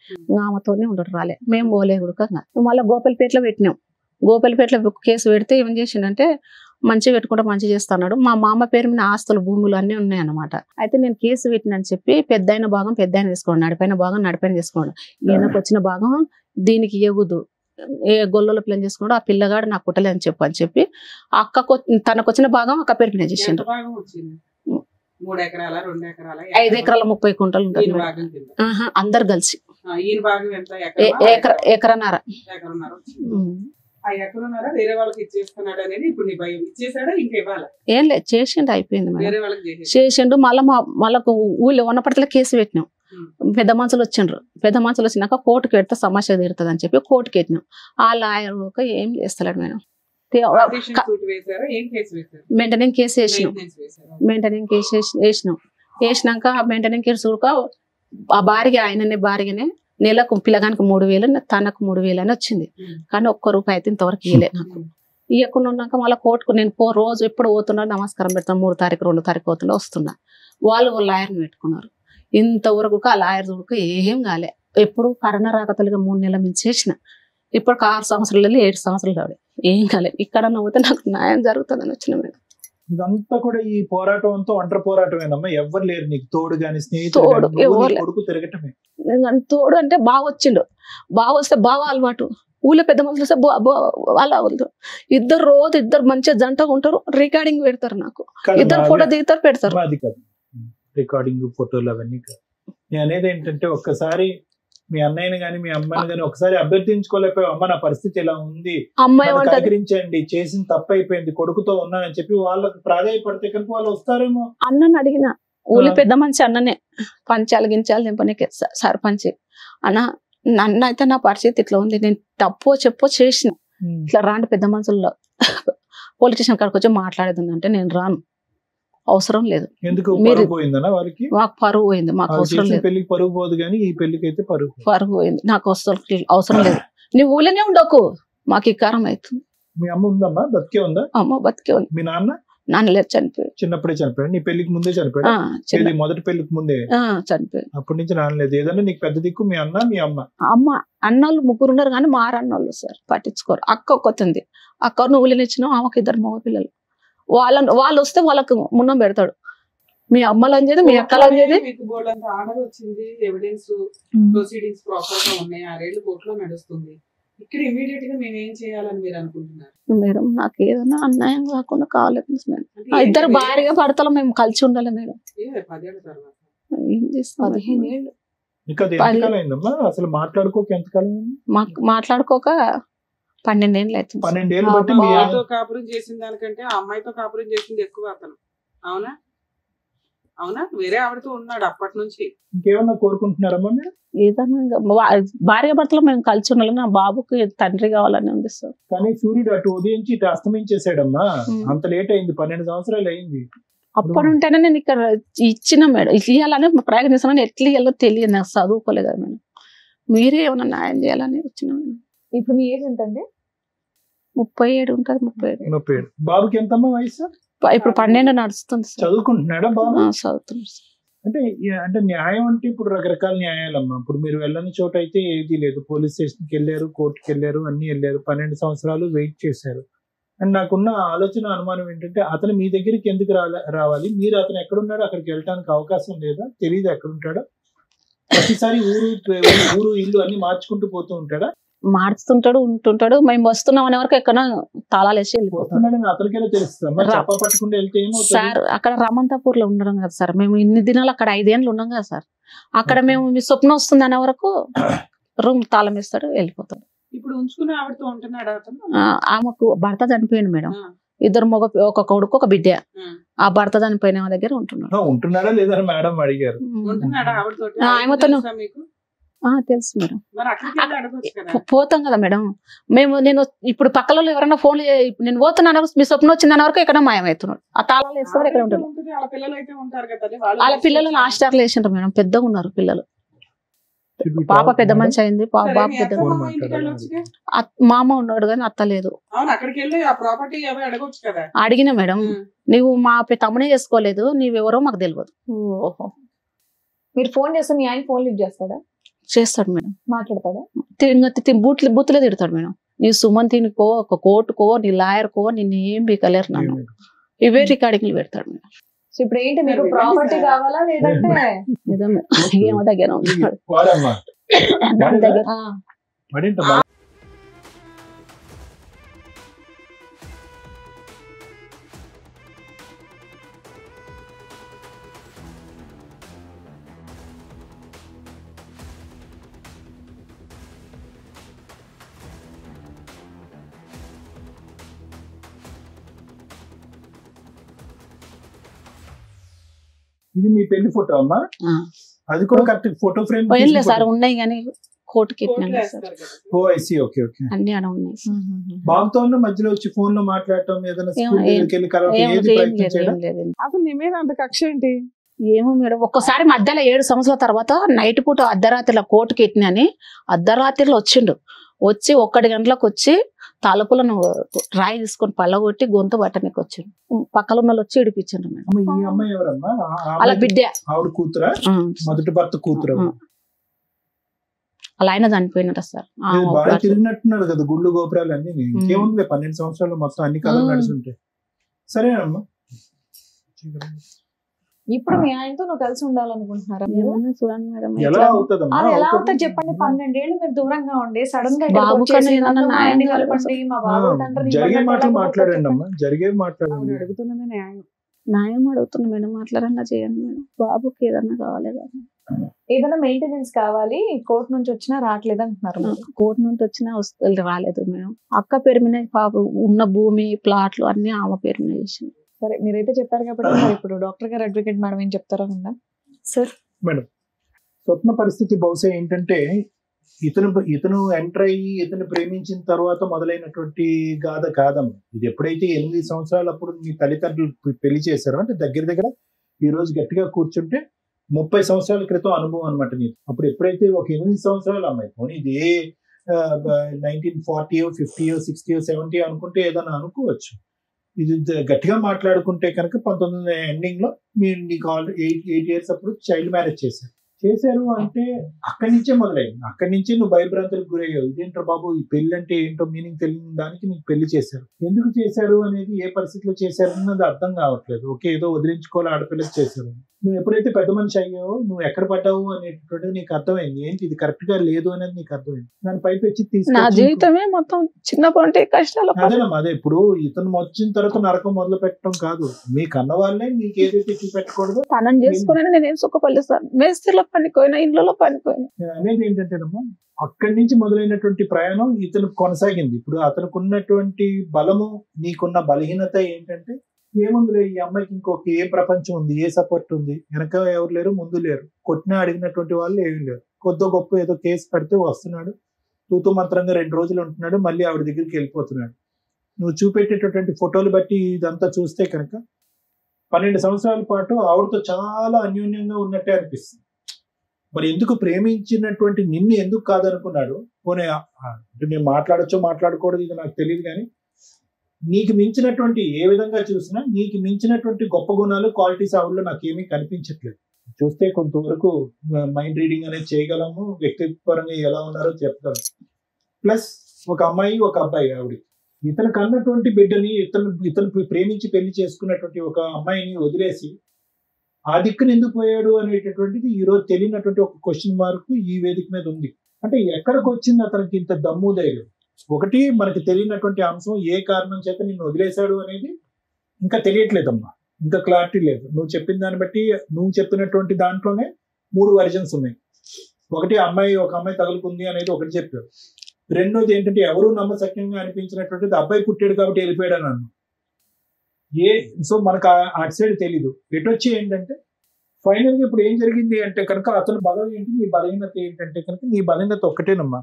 ఆమెతోనే ఉండడు, రాలే. మేము పోలే ఉడకంగా. మళ్ళీ గోపాలపేటలో పెట్టినాం. గోపాలపేటలో కేసు పెడితే ఏం చేసిండంటే మంచి పెట్టుకుంటా మంచి చేస్తున్నాడు. మా మామ పేరు మీద ఆస్తులు భూములు అన్నీ ఉన్నాయి అన్నమాట. అయితే నేను కేసు పెట్టినని చెప్పి పెద్దయిన భాగం పెద్ద ఆయన తీసుకోండి, నడిపైన భాగం నడిపైన తీసుకోండి, ఈయనకు వచ్చిన భాగం దీనికి ఇవ్వదు, ఏ గొల్లలో ప్లాన్ చేసుకున్నాడు ఆ పిల్లగాడు నాకు పుట్టలే అని చెప్పి అక్కకు తనకు వచ్చిన భాగం అక్క పేరు మీద చేసిండు. 3 ఎకరాల 2 ఎకరాల 5 ఎకరాల 30 కుంటలు ఉంటుంది ఈయన భాగం కింద. అందరు కలిసి ఈయన భాగం ఎంత? ఎకరన్నర. ఆ ఎకరన్నర వేరే వాళ్ళకి ఇచ్చేస్తున్నాడు అనేది ఇప్పుడు నీ భయం. ఇచ్చేసాడా ఇంకా ఇవ్వాలా? ఏం లేదు, చేసిండు అయిపోయింది వేరే వాళ్ళకి చేసిండు. మళ్ళా ఊళ్ళో ఉన్నపటిలో కేసు పెట్టినాం. పెద్ద మనుషులు వచ్చిండ్రు. పెద్ద మనుషులు వచ్చినాక కోర్టుకి పెడితే సమస్య తీరుతుంది అని చెప్పి కోర్టుకి పెట్టినాం. ఆ లాయర్ ఏం చేస్తలేడు మేడం. మెయింటెనింగ్ కేసు వేసినాం. వేసినాక మెయింటెనింగ్ కేసు చూడక ఆ ఆయననే భార్యనే నెలకు పిల్లగానికి 3,000 తనకు 3,000 అని వచ్చింది. కానీ ₹1 అయితే ఇంతవరకు ఇవ్వలే నాకు. ఇవ్వకుండా ఉన్నాక మళ్ళీ కోర్టుకు నేను రోజు ఎప్పుడు పోతున్నా నమస్కారం పెడతాను. 3 తారీఖు 2 తారీఖు పోతున్నా వస్తున్నా. వాళ్ళు లాయర్ని పెట్టుకున్నారు. ఇంతవరకు ఆ లాయర్ చూడక ఏం కాలే. ఎప్పుడు కరోనా రాకతలుగా 3 నెలల మించి చేసిన. ఇప్పుడు 6 సంవత్సరాలు 7 సంవత్సరాలు ఏం కాలేదు. ఇక్కడ పోతే నాకు న్యాయం జరుగుతుందని వచ్చిన మేడం. ఇదంతా కూడా ఈ పోరాటం అంతా ఒంటరి పోరాటమేనమ్మా? ఎవరు లేరు నీకు తోడు గాని స్నేహితుడు కొడుకు తిరగటమే? తోడు అంటే బాగా వచ్చిండు. బాగా వస్తే బాగా అలవాటు. ఊళ్ళో పెద్ద మనుషులు వస్తే వాళ్ళ ఇద్దరు మంచిగా జంటగా ఉంటారు. రికార్డింగ్ పెడతారు. నాకు ఇద్దరు ఫోటో దిగుతారు పెడతారు. అది కాదు రికార్డింగ్ ఫోటోలు అవన్నీ కాదు. నేను అనేది ఏంటంటే ఒక్కసారి మీ అన్నయ్యని గాని మీ అమ్మని గాని ఒకసారి అభ్యర్థించుకోలేకపోయావు, అమ్మ నా పరిస్థితి ఇలా ఉంది, సహకరించండి, చేసిన తప్పు అయిపోయింది, కొడుకుతో ఉన్నానని చెప్పి వాళ్ళకి ప్రాధాయపడితే కనుక వాళ్ళు వస్తారేమో. అన్నని అడిగిన ఊళ్ళో పెద్ద మంచి అన్ననే పంచాలు గించాలు దింపనీకే సర్పంచ్ అన్న నన్ను అయితే నా పరిస్థితి ఇట్లా ఉంది, నేను తప్పో చెప్పో చేసిన, ఇట్లా రాండి పెద్ద మనుషుల్లో పోలీస్ స్టేషన్ కాడికి వచ్చి మాట్లాడేది అంటే నేను రాను, అవసరం లేదు. ఎందుకు వాళ్ళకి మాకు పరువు పోయింది, మాకు అవసరం లేదు. పెళ్లికి పరువు పోదు కానీ ఈ పెళ్లికి అయితే పరువు పోయింది, నాకు అవసరం లేదు. నీ ఊళ్ళోనే ఉండకు, మాకు ఇకారం అవుతుంది. మీ అమ్మ ఉందమ్మా? బతికే ఉందా? అమ్మ బతికే ఉంది. మీ నాన్న? నాన్న లేదు, చిన్నప్పుడే చనిపోయాడు. నీ పెళ్లికి ముందే చనిపోయాడు? మొదటి పెళ్లికి ముందే చనిపోయాడు. అప్పటి నుంచి నాన్న లేదు. ఏదన్నా నీకు పెద్ద దిక్కు మీ అన్న మీ అమ్మ? అమ్మ అన్నోళ్ళు 3 ఉన్నారు కానీ మారన్నోళ్ళు సార్ పట్టించుకోరు. అక్క ఒక్కతుంది. అక్క నువ్వులని ఇచ్చినావు, ఆమెకు 2 మగ పిల్లలు. వాళ్ళు వస్తే వాళ్ళకు మున్నం పెడతాడు. మీ అమ్మలు అని చెప్పి మీ అక్కలు అని చెప్పి ఆర్డర్ వచ్చింది, ఎవిడెన్స్ ప్రొసీడింగ్స్ ప్రాపర్ గా ఉన్నాయి, 6 ఏళ్ళు కోర్టులో నడుస్తుంది. ఇక్కడ ఇమీడియట్ గా మేము ఏం చేయాలని మీరు అనుకుంటున్నారు? మేడం నాకు ఏదైనా అన్యాయం కాకుండా కావాలి. ఇద్దరు భారీగా పడతలో మేము కలిసి ఉండాలి మేడం. 10 ఏళ్ళ తర్వాత ఏం చేస్తాం? 15 ఏళ్ళు అసలు మాట్లాడుకోక ఎంతకాలం? మాట్లాడుకోక 12 ఏళ్ళు అవుతుంది. 12 ఏళ్ళు బట్టి మీతో కాపురం చేసిన దానికంటే ఆ అమ్మాయితో కాపురం చేసింది ఎక్కువ అతను. అవునా? అవునా? వేరే ఆవిడతో ఉన్నాడు అప్పటి నుంచి. ఇంకేమన్నా కోరుకుంటున్నారమ్మా మీరు? ఏదన్నా భార్య భర్తలు మేము కలిసి ఉండాలి, నా బాబుకి తండ్రి కావాలని ఉంది సార్. కానీ సూర్యుడు అటు ఉదయించి ఇటు అస్తమించేసాడమ్మా, అంత లేట్ అయింది, 12 సంవత్సరాలు అయింది. అప్పటి ఉంటేనే నేను ఇక్కడ ఇచ్చిన మేడం, ఇవ్వాలని ప్రయత్నిస్తున్నాను. ఎట్లా ఇవ్వాలో తెలియదు, నాకు చదువుకోలేదు కదా మేడం. మీరే ఏమన్నా న్యాయం చేయాలని వచ్చిన మేడం. ఇప్పుడు మీ ఏజ్ ఎంత అండి? 37 ఉంటుంది. 37. బాబుకి ఎంతమ్మా వయసు? ఇప్పుడు 12 నడుస్తుంది. చదువుకుంటున్నాడా బాబు? చదువుతున్నాడు. అంటే న్యాయం అంటే ఇప్పుడు రకరకాల న్యాయాలమ్మా. ఇప్పుడు మీరు వెళ్ళని చోట అయితే ఏది లేదు, పోలీస్ స్టేషన్కి వెళ్ళారు, కోర్టుకి వెళ్ళారు, అన్ని వెళ్ళారు, 12 సంవత్సరాలు వెయిట్ చేశారు. అండ్ నాకున్న ఆలోచన అనుమానం ఏంటంటే అతను మీ దగ్గరికి ఎందుకు రావాలి? మీరు అతను ఎక్కడున్నాడో అక్కడికి వెళ్ళడానికి అవకాశం లేదా? తెలియదు ఎక్కడుంటాడో? ప్రతిసారి ఊరు ఇల్లు అన్ని మార్చుకుంటూ పోతూ ఉంటాడా? మార్చుతుంటాడు, ఉంటుంటాడు. మేము వస్తున్నాం అనే వరకు ఎక్కడ తాళాలు వేసి వెళ్ళిపోతున్నాడు. అతనికైనా తెలుస్తుంది సార్. అక్కడ రామంతాపూర్ లో ఉండడం కదా సార్, మేము ఇన్ని దినాలు అక్కడ 5 ఏళ్ళు ఉన్నాం కదా సార్. అక్కడ మేము మీ స్వప్నం వస్తుంది అనే వరకు రూమ్ తాళం వేస్తాడు, వెళ్ళిపోతాడు. ఇప్పుడు ఉంచుకున్న ఆవిడతో ఉంటున్నాడు అతను? ఆమెకు భర్త చనిపోయింది మేడం, 2 మగ, ఒక కొడుకు, ఒక బిడ్డ. ఆ భర్త చనిపోయిన దగ్గర ఉంటున్నాడా లేదా మేడం అడిగారు. ఆమెతో తెలుసు మేడం. పోతాం కదా మేడం మేము. నేను ఇప్పుడు పక్కలో ఎవరైనా ఫోన్ నేను పోతున్నాను, మీ స్వప్నం వచ్చిందన్న వరకు ఎక్కడ మాయమవుతున్నాడు. ఆ తాళాలు వేస్తారు, ఎక్కడ ఉంటారు. వాళ్ళ పిల్లలు హాస్టల్ వేసింటారు మేడం, పెద్దగా ఉన్నారు పిల్లలు. పాప పెద్ద మనిషి అయింది, బాబు పెద్ద. మామ ఉన్నాడు కానీ అత్త లేదు. అడిగిన మేడం, నువ్వు మా తమ్మునే చేసుకోలేదు, నీవెవరో మాకు తెలియదు. ఓహో. మీరు ఫోన్ చేస్తే మీ ఆయన ఫోన్ లిఫ్ట్ చేస్తాడా? చేస్తాడు మేడం. మాట్లాడతాడా? బూతులే తిడతాడు మేడం. నీ సుమంతినికో, ఒక కోర్టుకో, నీ లాయర్కో నిన్ను ఏం బీకలేరు నన్ను, ఇవే రికార్డింగ్లు పెడతాడు మేడం. ఇప్పుడు ఏంటి, మీకు ప్రాపర్టీ కావాలా లేదంటే ఏమో దగ్గర ఉంటాడు. ఇది మీ పెళ్లి ఫోటో అమ్మా? ఆ. అది కూడా కరెక్ట్ ఫోటో ఫ్రేమ్? ఏం లేదు సార్, ఉన్నాయి కానీ కోర్టుకి కోర్టులో ఎక్కినాను సార్. వేస్తారు కదా. ఓ ఐసీ, ఓకే ఓకే. అన్ని ఆడ ఉన్నాయి సార్. బాబుతో ఉన్న మధ్యలో వచ్చి ఫోన్ లో మాట్లాడటం, ఏదైనా ఏం- స్కూల్ దగ్గరికి వెళ్ళి కలవటం, ఏం ఏది ఏం ప్రయత్నం లేదు, చేయడం? ఏం లేదు. అసలు నీ మీద అంత కక్ష ఏంటి? ఏమో మేడం, ఒక్కసారి మధ్యలో 7 సంవత్సరాల తర్వాత నైట్ పూట అర్ధరాత్రిలో కోర్టుకి ఎట్టినని అర్ధరాత్రిలో వచ్చిండు. వచ్చి 1 గంటలకు వచ్చి తలుపులను రాయి తీసుకొని పళ్ళగొట్టి గొంతు పట్టనికి వచ్చిండు. పక్కన ఉన్న వాళ్ళు వచ్చి ఇడిపించండు మేడం. అమ్మ, ఈ అమ్మాయి ఎవరమ్మా? అలా బిడ్డ ఆవిడ కూతురా? మొదటి భర్త కూతురు. అలా ఆయన చనిపోయినట సార్. బాగా తిరిగినట్టున్నారు కదా గుళ్ళు గోపురాలు అన్ని. ఇంకేముంది 12 సంవత్సరాలు మొత్తం అన్ని కాలం నడుస్తుంటాయి. సరేనమ్మా. ఇప్పుడు మీ ఆయనతో నువ్వు కలిసి ఉండాలనుకుంటున్నారా? ఏమన్నా చూడండి మేడం, ఎలా ఎట్లా? అవుతుందమ్మా? అది ఎలా అవుతుంది చెప్పండి? 12 ఏళ్ళు మీరు దూరంగా ఉండి సడన్ గా ఇక్కడికి బాబు వచ్చేసి కన్నా ఏదన్నా నన్ను మా న్యాయం ఆయన్ని జరగాలి కలపండి, మా బాబు తండ్రిని జరిగే ఇవ్వండి మాటలు అంటే ఎలా మాట్లాడండి కుదురుతుంది? అమ్మా, జరిగే ఆవిడ మాట్లాడండి. అడుగుతున్నది న్యాయం. న్యాయం అడుగుతున్నా మేడం, అట్లన్నా చేయండి మేడం. బాబుకి ఏదన్నా కావాలి కదా. ఏదైనా మెయింటెనెన్స్ కావాలి, కోర్టు నుంచి వచ్చినా రావట్లేదు అంటున్నారు మీరు. కోర్టు నుండి వచ్చినా రాలేదు మేడం. అక్క పేరు మీద పాప ఉన్న భూమి ప్లాట్లు అన్ని ఆమె పేరు మీద చేసింది. సరే, మీరైతే చెప్పారు కాబట్టి మరి ఇప్పుడు డాక్టర్ గారు, అడ్వకేట్ మేడం ఏం చెప్తారో ఉందా సార్? మేడం, స్వప్న పరిస్థితి బహుశా ఏంటంటే ఇతను ఎంటర్ అయ్యి ఇతను ప్రేమించిన తర్వాత మొదలైనటువంటి గాథ కాదమ్మ. ఇది ఎప్పుడైతే 8 సంవత్సరాలు అప్పుడు మీ తల్లిదండ్రులు పెళ్లి చేశారో, అంటే దగ్గర దగ్గర ఈ రోజు గట్టిగా కూర్చుంటే 30 సంవత్సరాల క్రితం అనుభవం అనమాట నీకు. అప్పుడు ఎప్పుడైతే ఒక 8 సంవత్సరాలు అమ్మాయి పోనీ ఇది 1940 50 60 70 అనుకుంటే ఏదైనా అనుకోవచ్చు. ఇది గట్టిగా మాట్లాడుకుంటే కనుక 1900 ఎండింగ్ లో మీరు నీకు ఆల్రెడీ 8 years అప్పుడు చైల్డ్ మ్యారేజ్ చేశారు అంటే అక్కడి నుంచే మొదలైంది. అక్కడి నుంచే నువ్వు భయభ్రాంతులకు గురయ్యావు. ఇదేంటో బాబు, ఈ పెళ్లి అంటే ఏంటో మీనింగ్ తెలియని దానికి నీకు పెళ్లి చేశారు. ఎందుకు చేశారు అనేది, ఏ పరిస్థితిలో చేశారు అన్నది అర్థం కావట్లేదు. ఓకే, ఏదో వదిలించుకోవాలి ఆడపిల్లకి చేశారు. నువ్వు ఎప్పుడైతే పెద్ద మనిషి అయ్యావో నువ్వు ఎక్కడ పడ్డావు అనేటువంటిది నీకు అర్థమైంది. ఏంటి ఇది కరెక్ట్ గా లేదు అనేది నీకు అర్థమైంది. దాని పైపు వచ్చి నా తీసుకొచ్చి జీవితమే మొత్తం చిన్నప్పటి కష్టాలు. అదేనమ్మా, అదే ఇప్పుడు ఇతను వచ్చిన తర్వాత నరకం మొదలు పెట్టడం కాదు. మీ కన్న వాళ్ళే మీకు ఏదైతే చూపెట్టకూడదు తనని చేసుకుని నేనేం సుఖపడలేదు సార్. మేస్త్రిలో పనిపోయినా, ఇళ్ళలో పనిపోయినా. అనేది ఏంటంటేనమ్మా, అక్కడి నుంచి మొదలైనటువంటి ప్రయాణం ఇతను కొనసాగింది. ఇప్పుడు అతనికి ఉన్నటువంటి బలము, నీకున్న బలహీనత ఏంటంటే, ఏముందిలే ఈ అమ్మాయికి ఇంకొక ఏ ప్రపంచం ఉంది, ఏ సపోర్ట్ ఉంది, వెనక ఎవరు లేరు, ముందు లేరు, కొట్టినా అడిగినటువంటి వాళ్ళు ఏమీ లేరు. కొద్ది గొప్ప ఏదో కేసు పెడితే వస్తున్నాడు, తూతూ మంత్రంగా 2 రోజులు ఉంటున్నాడు, మళ్ళీ ఆవిడ దగ్గరికి వెళ్ళిపోతున్నాడు. నువ్వు చూపెట్టేటటువంటి ఫోటోలు బట్టి ఇదంతా చూస్తే కనుక 12 సంవత్సరాల పాటు ఆవిడతో చాలా అన్యోన్యంగా ఉన్నట్టే అనిపిస్తుంది. మరి ఎందుకు ప్రేమించినటువంటి నిన్ను ఎందుకు కాదనుకున్నాడు? పోనీ అంటే నేను మాట్లాడచ్చో మాట్లాడకూడదు, ఇది నాకు తెలియదు. కానీ నీకు మించినటువంటి ఏ విధంగా చూసినా నీకు మించినటువంటి గొప్ప గుణాలు, క్వాలిటీస్ ఆవిడలో నాకు ఏమీ కనిపించట్లేదు. చూస్తే కొంతవరకు మైండ్ రీడింగ్ అనేది చేయగలము, వ్యక్తిపరంగా ఎలా ఉన్నారో చెప్తాను. ప్లస్ ఒక అమ్మాయి ఒక అబ్బాయి ఆవిడ. ఇతను కన్నటువంటి బిడ్డని ఇతను ప్రేమించి పెళ్లి చేసుకున్నటువంటి ఒక అమ్మాయిని వదిలేసి ఆ దిక్కుని ఎందుకు పోయాడు అనేటటువంటిది ఈ రోజు తెలియనటువంటి ఒక క్వశ్చన్ మార్క్ ఈ వేదిక మీద ఉంది. అంటే ఎక్కడికి వచ్చింది అతనికి ఇంత దమ్ము ధైర్యం? ఒకటి మనకి తెలియనటువంటి అంశం, ఏ కారణం చేత నిన్ను వదిలేశాడు అనేది ఇంకా తెలియట్లేదమ్మా, ఇంకా క్లారిటీ లేదు. నువ్వు చెప్పిన దాన్ని బట్టి, నువ్వు చెప్పినటువంటి దాంట్లోనే 3 వెర్షన్స్ ఉన్నాయి. ఒకటి ఒక అమ్మాయి తగులుకుంది అనేది ఒకటి చెప్పారు. రెండోది ఏంటంటే ఎవరూ నమ్మశక్యంగా అనిపించినటువంటిది అబ్బాయి పుట్టాడు కాబట్టి వెళ్ళిపోయాడు అని అన్నాను. సో మనకు అటు సైడ్ తెలీదు. ఎటొచ్చి ఏంటంటే ఫైనల్ గా ఇప్పుడు ఏం జరిగింది అంటే కనుక అతను బలం ఏంటి, నీ బలహీనత ఏంటంటే కనుక నీ బలహీనత ఒక్కటేనమ్మా.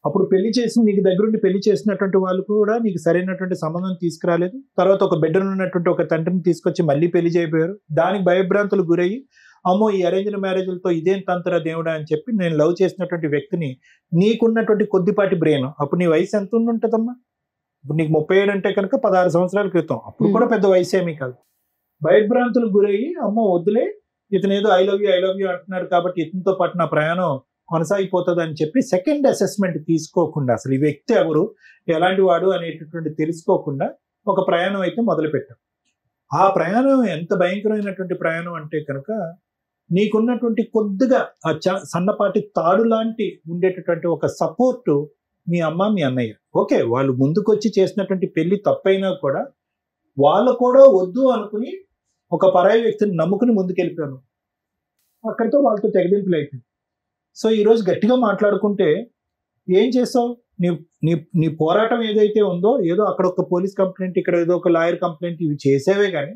అప్పుడు పెళ్లి చేసి నీకు దగ్గరుండి పెళ్లి చేసినటువంటి వాళ్ళు కూడా నీకు సరైనటువంటి సంబంధం తీసుకురాలేదు. తర్వాత ఒక బిడ్డనున్నటువంటి ఒక తండ్రిని తీసుకొచ్చి మళ్ళీ పెళ్లి చేయబోయారు. దానికి భయభ్రాంతులు గురయ్యి, అమ్మో ఈ అరేంజ్డ్ మ్యారేజ్లతో ఇదేం తంత్ర దేవుడా అని చెప్పి నేను లవ్ చేసినటువంటి వ్యక్తిని, నీకున్నటువంటి కొద్దిపాటి బ్రెయిన్, అప్పుడు నీ వయసు ఎంత ఉంటుందమ్మా? ఇప్పుడు నీకు 37 అంటే కనుక 16 సంవత్సరాల క్రితం, అప్పుడు కూడా పెద్ద వయసు ఏమీ కాదు. భయభ్రాంతులకు గురయ్యి, అమ్మో వద్దులే ఇతను ఏదో ఐ లవ్ యూ అంటున్నాడు కాబట్టి ఇతనితో పాటు నా ప్రయాణం కొనసాగిపోతుంది అని చెప్పి సెకండ్ అసెస్మెంట్ తీసుకోకుండా, అసలు ఈ వ్యక్తి ఎవరు, ఎలాంటి వాడు అనేటటువంటి తెలుసుకోకుండా ఒక ప్రయాణం అయితే మొదలుపెట్టాం. ఆ ప్రయాణం ఎంత భయంకరమైనటువంటి ప్రయాణం అంటే కనుక, నీకున్నటువంటి కొద్దిగా ఆ సన్నపాటి తాడు లాంటి ఉండేటటువంటి ఒక సపోర్టు మీ అమ్మ మీ అన్నయ్య. ఓకే, వాళ్ళు ముందుకొచ్చి చేసినటువంటి పెళ్లి తప్పైనా కూడా వాళ్ళు కూడా వద్దు అనుకుని ఒక పరాయి వ్యక్తిని నమ్ముకుని ముందుకెళ్ళిపోయాను. అక్కడితో వాళ్ళతో తెగదింపులు అయిపోయింది. సో ఈరోజు గట్టిగా మాట్లాడుకుంటే ఏం చేస్తావు? నీ పోరాటం ఏదైతే ఉందో, ఏదో అక్కడ ఒక పోలీస్ కంప్లైంట్, ఇక్కడ ఏదో ఒక లాయర్ కంప్లైంట్, ఇవి చేసేవే కానీ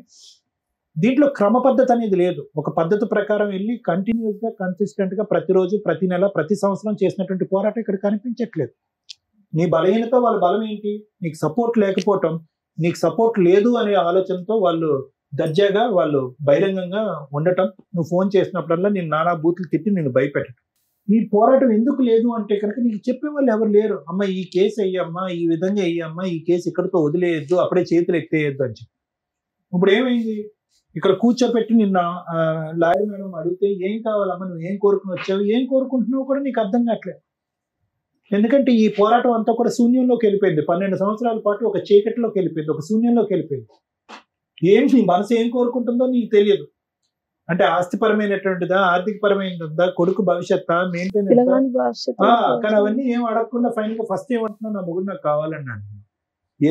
దీంట్లో క్రమ పద్ధతి అనేది లేదు. ఒక పద్ధతి ప్రకారం వెళ్ళి కంటిన్యూస్ గా కన్సిస్టెంట్ గా ప్రతిరోజు, ప్రతి నెల, ప్రతి సంవత్సరం చేసినటువంటి పోరాటం ఇక్కడ కనిపించట్లేదు. నీ బలహీనత వాళ్ళ బలం ఏంటి? నీకు సపోర్ట్ లేకపోవటం, నీకు సపోర్ట్ లేదు అనే ఆలోచనతో వాళ్ళు దర్జాగా వాళ్ళు బహిరంగంగా ఉండటం, నువ్వు ఫోన్ చేసినప్పుడల్లా నేను నానా బూతులు తిట్టి నేను భయపెట్టడం. ఈ పోరాటం ఎందుకు లేదు అంటే కనుక నీకు చెప్పే వాళ్ళు ఎవరు లేరు. అమ్మ ఈ కేసు అయ్యమ్మా, ఈ విధంగా అయ్యమ్మా, ఈ కేసు ఇక్కడితో వదిలేయద్దు, అప్పుడే చేతులు ఎత్తేయద్దు అని చెప్పి. ఇప్పుడు ఏమైంది, ఇక్కడ కూర్చోపెట్టి నిన్న లాయర్ మేడం అడిగితే ఏం కావాలమ్మా, నువ్వు ఏం కోరుకుని వచ్చావు, ఏం కోరుకుంటున్నావు కూడా నీకు అర్థం కావట్లేదు. ఎందుకంటే ఈ పోరాటం అంతా కూడా శూన్యంలోకి వెళ్ళిపోయింది. 12 సంవత్సరాల పాటు ఒక చీకటిలోకి వెళ్ళిపోయింది, ఒక శూన్యంలోకి వెళ్ళిపోయింది. నీ మనసు ఏం కోరుకుంటుందో నీకు తెలియదు. అంటే ఆస్తిపరమైనటువంటిదా, ఆర్థిక పరమైనదా, కొడుకు భవిష్యత్తు, మెయింటెనెన్స్, కానీ అవన్నీ ఏం అడగకుండా ఫైనల్ గా ఫస్ట్ ఏమంటున్నావు, నా మొగుడు నాకు కావాలన్నాడు.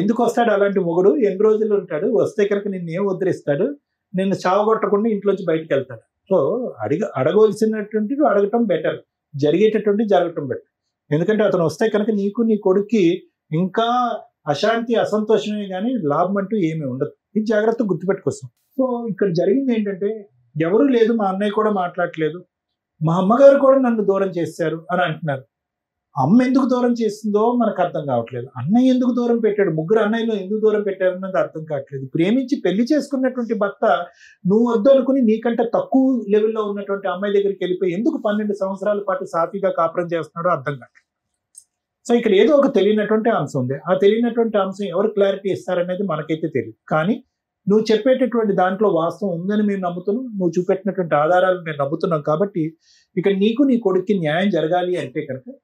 ఎందుకు వస్తాడు అలాంటి మొగుడు? ఎన్ని రోజులు ఉంటాడు? వస్తే కనుక నిన్ను ఏం వదిలేస్తాడు? నిన్ను చావగొట్టకుండా ఇంట్లోంచి బయటకు వెళ్తాడు. సో అడగవలసినటువంటిది అడగటం బెటర్, జరిగేటటువంటి జరగటం బెటర్. ఎందుకంటే అతను వస్తే కనుక నీకు, నీ కొడుక్కి ఇంకా అశాంతి, అసంతోషమే కానీ లాభం అంటూ ఏమీ ఉండదు. ఇది జాగ్రత్తగా గుర్తుపెట్టుకొస్తాం. సో ఇక్కడ జరిగింది ఏంటంటే, ఎవరు లేదు, మా అన్నయ్య కూడా మాట్లాడలేదు, మా అమ్మగారు కూడా నన్ను దూరం చేశారు అని అంటున్నారు. అమ్మ ఎందుకు దూరం చేసిందో మనకు అర్థం కావట్లేదు. అన్నయ్య ఎందుకు దూరం పెట్టాడు, ముగ్గురు అన్నయ్యలో ఎందుకు దూరం పెట్టారన్నది అర్థం కావట్లేదు. ప్రేమించి పెళ్లి చేసుకున్నటువంటి భర్త నువ్వు వద్దు అనుకుని నీకంటే తక్కువ లెవెల్లో ఉన్నటువంటి అమ్మాయి దగ్గరికి వెళ్ళిపోయి ఎందుకు 12 సంవత్సరాల పాటు సాఫీగా కాపురం చేస్తున్నాడో అర్థం కావట్లేదు. సో ఇక్కడ ఏదో ఒక తెలియనటువంటి అంశం ఉంది. ఆ తెలియనటువంటి అంశం ఎవరు క్లారిటీ ఇస్తారనేది మనకైతే తెలియదు. కానీ నువ్వు చెప్పేటటువంటి దాంట్లో వాస్తవం ఉందని మేము నమ్ముతున్నాం, నువ్వు చూపెట్టినటువంటి ఆధారాలు మేము నమ్ముతున్నాం. కాబట్టి ఇక నీకు, నీ కొడుక్కి న్యాయం జరగాలి అంటే కనుక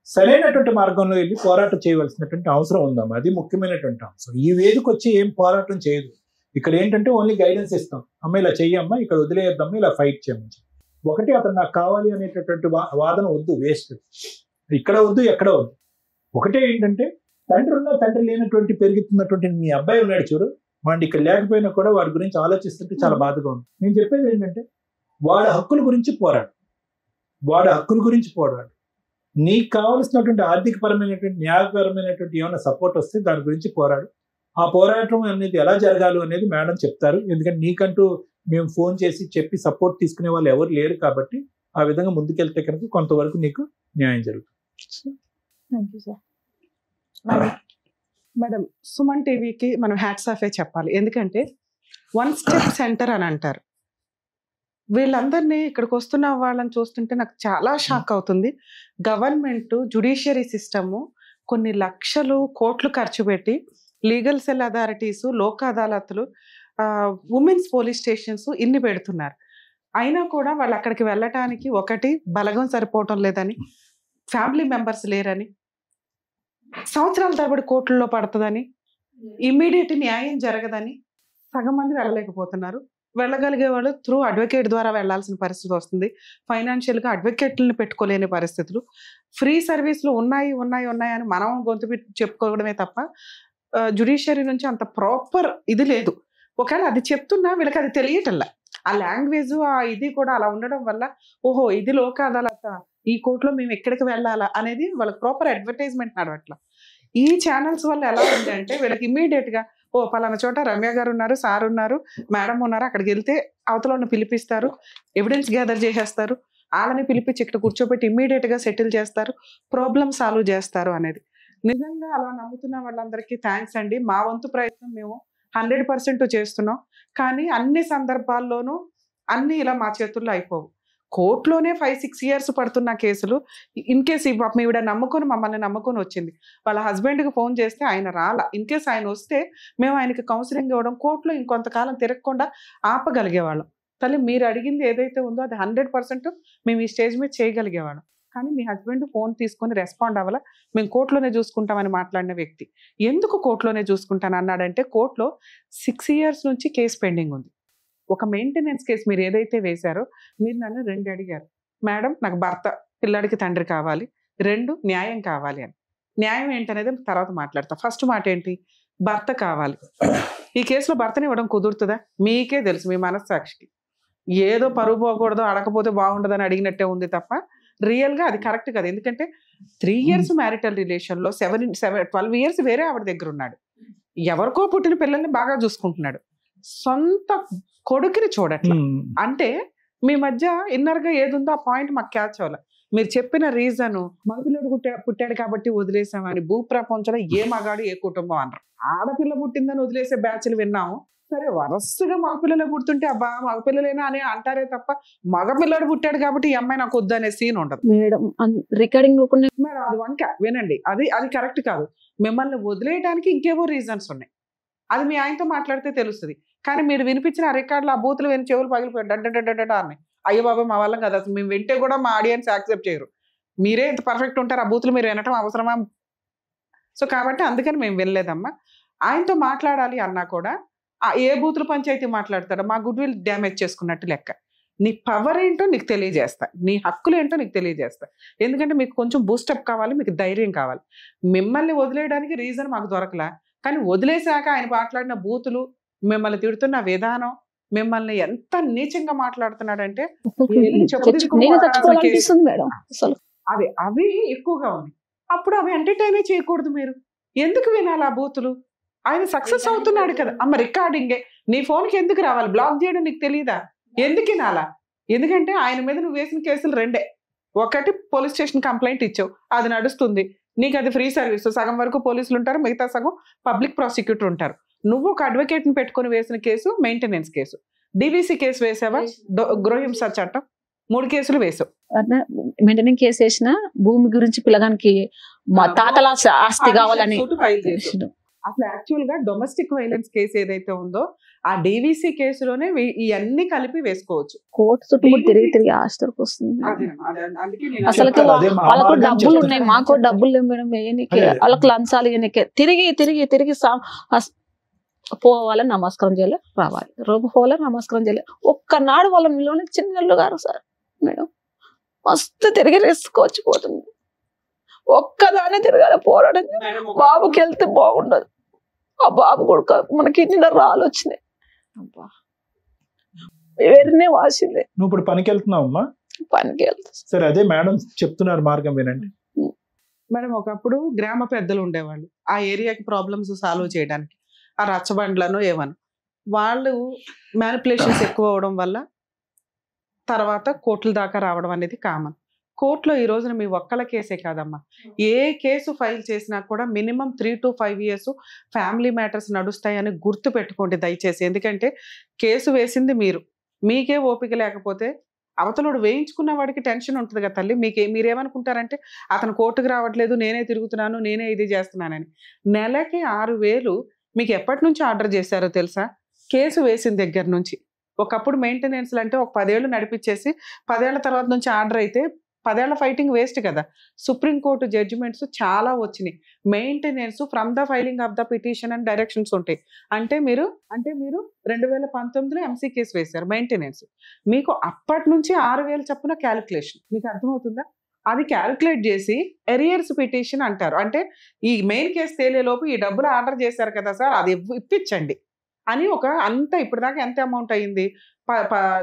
సరైనటువంటి మార్గంలో వెళ్ళి పోరాటం చేయవలసినటువంటి అవసరం ఉందమ్మా. అది ముఖ్యమైనటువంటి అంశం. ఈ వేదిక వచ్చి ఏం పోరాటం చేయదు. ఇక్కడ ఏంటంటే ఓన్లీ గైడెన్స్ ఇస్తాం. అమ్మ ఇలా చెయ్యమ్మా, ఇక్కడ వదిలేయద్దమ్మా, ఇలా ఫైట్ చేయమని. ఒకటి, అతను నాకు కావాలి అనేటటువంటి వాదన వద్దు, వేస్ట్. ఇక్కడ వద్దు, ఎక్కడ వద్దు. ఒకటే ఏంటంటే, తండ్రి ఉన్నా తండ్రి లేనటువంటి పెరుగుతున్నటువంటి మీ అబ్బాయి ఉన్నాడు చూడు, వాడిని ఇక్కడ లేకపోయినా కూడా వాడి గురించి ఆలోచిస్తుంటే చాలా బాధగా ఉంది. నేను చెప్పేది ఏంటంటే, వాడి హక్కుల గురించి పోరాడు, వాడి హక్కుల గురించి పోరాడు. నీకు కావలసినటువంటి ఆర్థిక పరమైనటువంటి, న్యాయపరమైనటువంటి ఏమైనా సపోర్ట్ వస్తే దాని గురించి పోరాడు. ఆ పోరాటం అనేది ఎలా జరగాలి అనేది మేడం చెప్తారు. ఎందుకంటే నీకంటూ మేము ఫోన్ చేసి చెప్పి సపోర్ట్ తీసుకునే వాళ్ళు ఎవరు లేరు. కాబట్టి ఆ విధంగా ముందుకెళ్తే కనుక కొంతవరకు నీకు న్యాయం జరుగుతుంది. Thank you sir. Madam, Suman టీవీకి మనం హ్యాట్స్ ఆఫే చెప్పాలి. ఎందుకంటే 1 స్టెప్ సెంటర్ అని అంటారు. వీళ్ళందరినీ ఇక్కడికి వస్తున్న వాళ్ళని చూస్తుంటే నాకు చాలా షాక్ అవుతుంది. గవర్నమెంట్, జ్యుడిషియరీ సిస్టము కొన్ని లక్షలు, కోట్లు ఖర్చు పెట్టి లీగల్ సెల్ అథారిటీస్, లోక్ అదాలత్లు, ఉమెన్స్ పోలీస్ స్టేషన్స్ ఇన్ని పెడుతున్నారు. అయినా కూడా వాళ్ళు అక్కడికి వెళ్ళటానికి ఒకటి బలగం సరిపోవటం లేదని, ఫ్యామిలీ మెంబర్స్ లేరని, సంవత్సరాల తరబడి కోట్లలో పడుతుందని, ఇమ్మీడియట్ న్యాయం జరగదని సగం మంది వెళ్ళలేకపోతున్నారు. వెళ్ళగలిగే వాళ్ళు త్రూ అడ్వకేట్ ద్వారా వెళ్లాల్సిన పరిస్థితి వస్తుంది. ఫైనాన్షియల్గా అడ్వకేట్లను పెట్టుకోలేని పరిస్థితులు. ఫ్రీ సర్వీసులు ఉన్నాయి అని మనం గొంతు చెప్పుకోవడమే తప్ప జ్యుడిషియరీ నుంచి అంత ప్రాపర్ ఇది లేదు. ఒకవేళ అది చెప్తున్నా వీళ్ళకి అది తెలియటల్లా. ఆ లాంగ్వేజ్, ఆ ఇది కూడా అలా ఉండడం వల్ల ఓహో ఇది లోక్ అదాలత్, ఈ కోర్టులో మేము ఎక్కడికి వెళ్ళాలా అనేది వాళ్ళకి ప్రాపర్ అడ్వర్టైజ్మెంట్ నడవట్లా. ఈ ఛానల్స్ వల్ల ఎలా ఉంది అంటే వీళ్ళకి ఇమ్మీడియట్ గా ఓ పలానా చోట రమ్య గారు ఉన్నారు, సార్ ఉన్నారు, మేడం ఉన్నారు, అక్కడికి వెళ్తే అవతల పిలిపిస్తారు, ఎవిడెన్స్ గ్యాదర్ చేసేస్తారు, వాళ్ళని పిలిపించి ఇక్కడ కూర్చోబెట్టి ఇమ్మీడియట్ గా సెటిల్ చేస్తారు, ప్రాబ్లమ్ సాల్వ్ చేస్తారు అనేది. నిజంగా అలా నమ్ముతున్న వాళ్ళందరికీ థ్యాంక్స్ అండి. మా వంతు ప్రయత్నం మేము 100% చేస్తున్నాం. కానీ అన్ని సందర్భాల్లోనూ అన్ని ఇలా మా చేతుల్లో అయిపోవు. కోర్టులోనే 5-6 years పడుతున్న కేసులు. ఇన్ కేస్ ఈవిడ మమ్మల్ని నమ్ముకొని వచ్చింది. వాళ్ళ హస్బెండ్కి ఫోన్ చేస్తే ఆయన రాలా. ఇన్ కేస్ ఆయన వస్తే మేము ఆయనకి కౌన్సిలింగ్ ఇవ్వడం, కోర్టులో ఇంకొంతకాలం తిరగకుండా ఆపగలిగేవాళ్ళం. తల్లి మీరు అడిగింది ఏదైతే ఉందో అది 100% మేము ఈ స్టేజ్ మీద చేయగలిగేవాళ్ళం. కానీ మీ హస్బెండ్ ఫోన్ తీసుకొని రెస్పాండ్ అవ్వాల, మేము కోర్టులోనే చూసుకుంటామని మాట్లాడిన వ్యక్తి ఎందుకు కోర్టులోనే చూసుకుంటాను అన్నాడంటే, కోర్టులో 6 years నుంచి కేసు పెండింగ్ ఉంది. ఒక మెయింటెనెన్స్ కేసు మీరు ఏదైతే వేశారో, మీరు నన్ను 2 అడిగారు, మేడం నాకు భర్త, పిల్లాడికి తండ్రి కావాలి, 2 న్యాయం కావాలి అని. న్యాయం ఏంటనేది తర్వాత మాట్లాడతా. ఫస్ట్ మాట ఏంటి, భర్త కావాలి. ఈ కేసులో భర్తని ఇవ్వడం కుదురుతుందా? మీకే తెలుసు, మీ మనస్సాక్షికి. ఏదో పరువు పోకూడదు, అడగకపోతే బాగుండదని అడిగినట్టే ఉంది తప్ప రియల్గా అది కరెక్ట్ కదా. ఎందుకంటే 3 years మ్యారిటల్ రిలేషన్లో 12 years వేరే ఆవిడ దగ్గర ఉన్నాడు, ఎవరికో పుట్టిన పిల్లల్ని బాగా చూసుకుంటున్నాడు. సొంత కొడుకుని చూడట్లా. అంటే మీ మధ్య ఇన్నర్ గా ఏది ఉందో ఆ పాయింట్ మాకు క్యాచ్ అవ్వాలి. మీరు చెప్పిన రీజన్ మగపిల్లడు పుట్టాడు కాబట్టి వదిలేసామని భూ ప్రపంచంలో ఏ మగాడు ఏ కుటుంబం అన్నారు. ఆడపిల్ల పుట్టిందని వదిలేసే బ్యాచ్లు విన్నాము. సరే వరుసగా మగపిల్లలే పుడుతుంటే అబ్బా మగపిల్లలేనా అని అంటారే తప్ప మగపిల్లడు పుట్టాడు కాబట్టి ఈ అమ్మాయి నాకు వద్దు అనే సీన్ ఉండదు మేడం. Recording madam. అది వంక వినండి, అది కరెక్ట్ కాదు. మిమ్మల్ని వదిలేయడానికి ఇంకేవో రీజన్స్ ఉన్నాయి, అది మీ ఆయనతో మాట్లాడితే తెలుస్తుంది. కానీ మీరు వినిపించిన ఆ రికార్డులు ఆ బూతులు విని చెవులు పగిలిపోయాడు డడ్డ అన్నాయి. అయ్యో బాబా మా వల్ల కదా, అసలు మేము వింటే కూడా మా ఆడియన్స్ యాక్సెప్ట్ చేయరు. మీరే ఇంత పర్ఫెక్ట్ ఉంటారు, ఆ బూతులు మీరు వినటం అవసరమా? సో కాబట్టి అందుకని మేము వినలేదమ్మా. ఆయనతో మాట్లాడాలి అన్నా కూడా ఏ బూతులు పంచాయతీ మాట్లాడతాడో మా గుడ్ విల్ డ్యామేజ్ చేసుకున్నట్టు లెక్క. నీ పవర్ ఏంటో నీకు తెలియజేస్తా, నీ హక్కులు ఏంటో నీకు తెలియజేస్తా. ఎందుకంటే మీకు కొంచెం బూస్టప్ కావాలి, మీకు ధైర్యం కావాలి. మిమ్మల్ని వదిలేయడానికి రీజన్ మాకు దొరకలా, కానీ వదిలేశాక ఆయన మాట్లాడిన బూతులు, మిమ్మల్ని తిడుతున్న విధానం, మిమ్మల్ని ఎంత నీచంగా మాట్లాడుతున్నాడంటే మేడం అసలు అవి ఎక్కువగా ఉన్నాయి. అప్పుడు అవి ఎంటర్టైన్ చేయకూడదు. మీరు ఎందుకు వినాలి ఆ బూతులు? ఆయన సక్సెస్ అవుతున్నాడు కదా అమ్మ. రికార్డింగే నీ ఫోన్కి ఎందుకు రావాలి? బ్లాక్ చేయడం నీకు తెలియదా? ఎందుకు వినాలా? ఎందుకంటే ఆయన మీద నువ్వు వేసిన కేసులు రెండే. ఒకటి పోలీస్ స్టేషన్ కంప్లైంట్ ఇచ్చావు, అది నడుస్తుంది, నీకు అది ఫ్రీ సర్వీస్. సగం వరకు పోలీసులు ఉంటారు, మిగతా సగం పబ్లిక్ ప్రాసిక్యూటర్ ఉంటారు. నువ్వు ఒక అడ్వకేట్ని పెట్టుకుని వేసిన case maintenance case. DVC case వేసావా? గృహహింస చట్టం 3 కేసులు వేసావు. మెయింటెనెన్స్ కేసు వేసిన భూమి గురించి పిల్లగానికి మా తాతల ఆస్తి కావాలని అసలు యాక్చువల్ గా డొమెస్టిక్ వైలెన్స్ కేసు ఏదైతే ఉందో ఆ డివిసి కేసులోనే ఇవన్నీ కలిపి వేసుకోవచ్చు. కోర్టు చుట్టూ తిరిగి ఆస్తికి వస్తుంది. అసలు వాళ్ళకు డబ్బులు ఉన్నాయి, మాకు డబ్బులు లేవు మేడం. వేయనికి వాళ్ళకి లంచాలు ఇవ్వనికే తిరిగి పోవాలి, నమస్కారం చేయాలి, రావాలి, రోగు పోవాలి, నమస్కారం చేయాలి. ఒక్కనాడు వాళ్ళ నిలవని చిన్నళ్ళు గారు సార్ మేడం మస్తు తిరిగి రెస్కోవచ్చు పోతుంది. ఒక్కదానే తిరగాలి పోరాటం. బాబుకి వెళ్తే బాగుండదు, ఆ బాబు కొడుకు మనకి ఇన్ని రాళ్ళు వచ్చినాయి, వేరేనే వాసింది. నువ్వు ఇప్పుడు పనికి వెళ్తున్నావమ్మా? పనికి వెళ్తా. సరే అదే మేడం చెప్తున్నారు, మార్గం వినండి మేడం. ఒకప్పుడు గ్రామ పెద్దలు ఉండేవాళ్ళు ఆ ఏరియాకి ప్రాబ్లమ్స్ సాల్వ్ చేయడానికి, ఆ రచ్చబండ్లను ఏమని వాళ్ళు మ్యానిపులేషన్స్ ఎక్కువ అవడం వల్ల తర్వాత కోర్టుల దాకా రావడం అనేది కామన్. కోర్టులో ఈ రోజున మీ ఒక్కల కేసే కాదమ్మా, ఏ కేసు ఫైల్ చేసినా కూడా minimum 3 to 5 years family matters నడుస్తాయని గుర్తు పెట్టుకోండి దయచేసి. ఎందుకంటే కేసు వేసింది మీరు, మీకే ఓపిక లేకపోతే అవతలోడు వేయించుకున్న వాడికి టెన్షన్ ఉంటుంది కదా తల్లి. మీరేమనుకుంటారంటే అతను కోర్టుకు రావట్లేదు, నేనే తిరుగుతున్నాను, నేనే ఇది చేస్తున్నానని. నెలకి 6,000 మీకు ఎప్పటి నుంచి ఆర్డర్ చేశారో తెలుసా? కేసు వేసిన దగ్గర నుంచి. ఒకప్పుడు మెయింటెనెన్స్లు అంటే ఒక 10 ఏళ్ళు నడిపించేసి 10 ఏళ్ల తర్వాత నుంచి ఆర్డర్ అయితే 10 ఏళ్ల ఫైటింగ్ వేస్ట్ కదా. సుప్రీంకోర్టు జడ్జిమెంట్స్ చాలా వచ్చినాయి. Maintenance from the filing of the petition and directions ఉంటాయి. అంటే మీరు 2019లో ఎంసీ కేసు వేశారు మెయింటెనెన్స్, మీకు అప్పటి నుంచి 6,000 చొప్పున క్యాలిక్యులేషన్. మీకు అర్థమవుతుందా? అది క్యాలిక్యులేట్ చేసి ఎరియర్స్ పిటిషన్ అంటారు. అంటే ఈ మెయిన్ కేసు తేలేలోపు ఈ డబ్బులు ఆర్డర్ చేశారు కదా సార్, అది ఇప్పించండి అని అంత ఇప్పటిదాకా ఎంత అమౌంట్ అయ్యింది?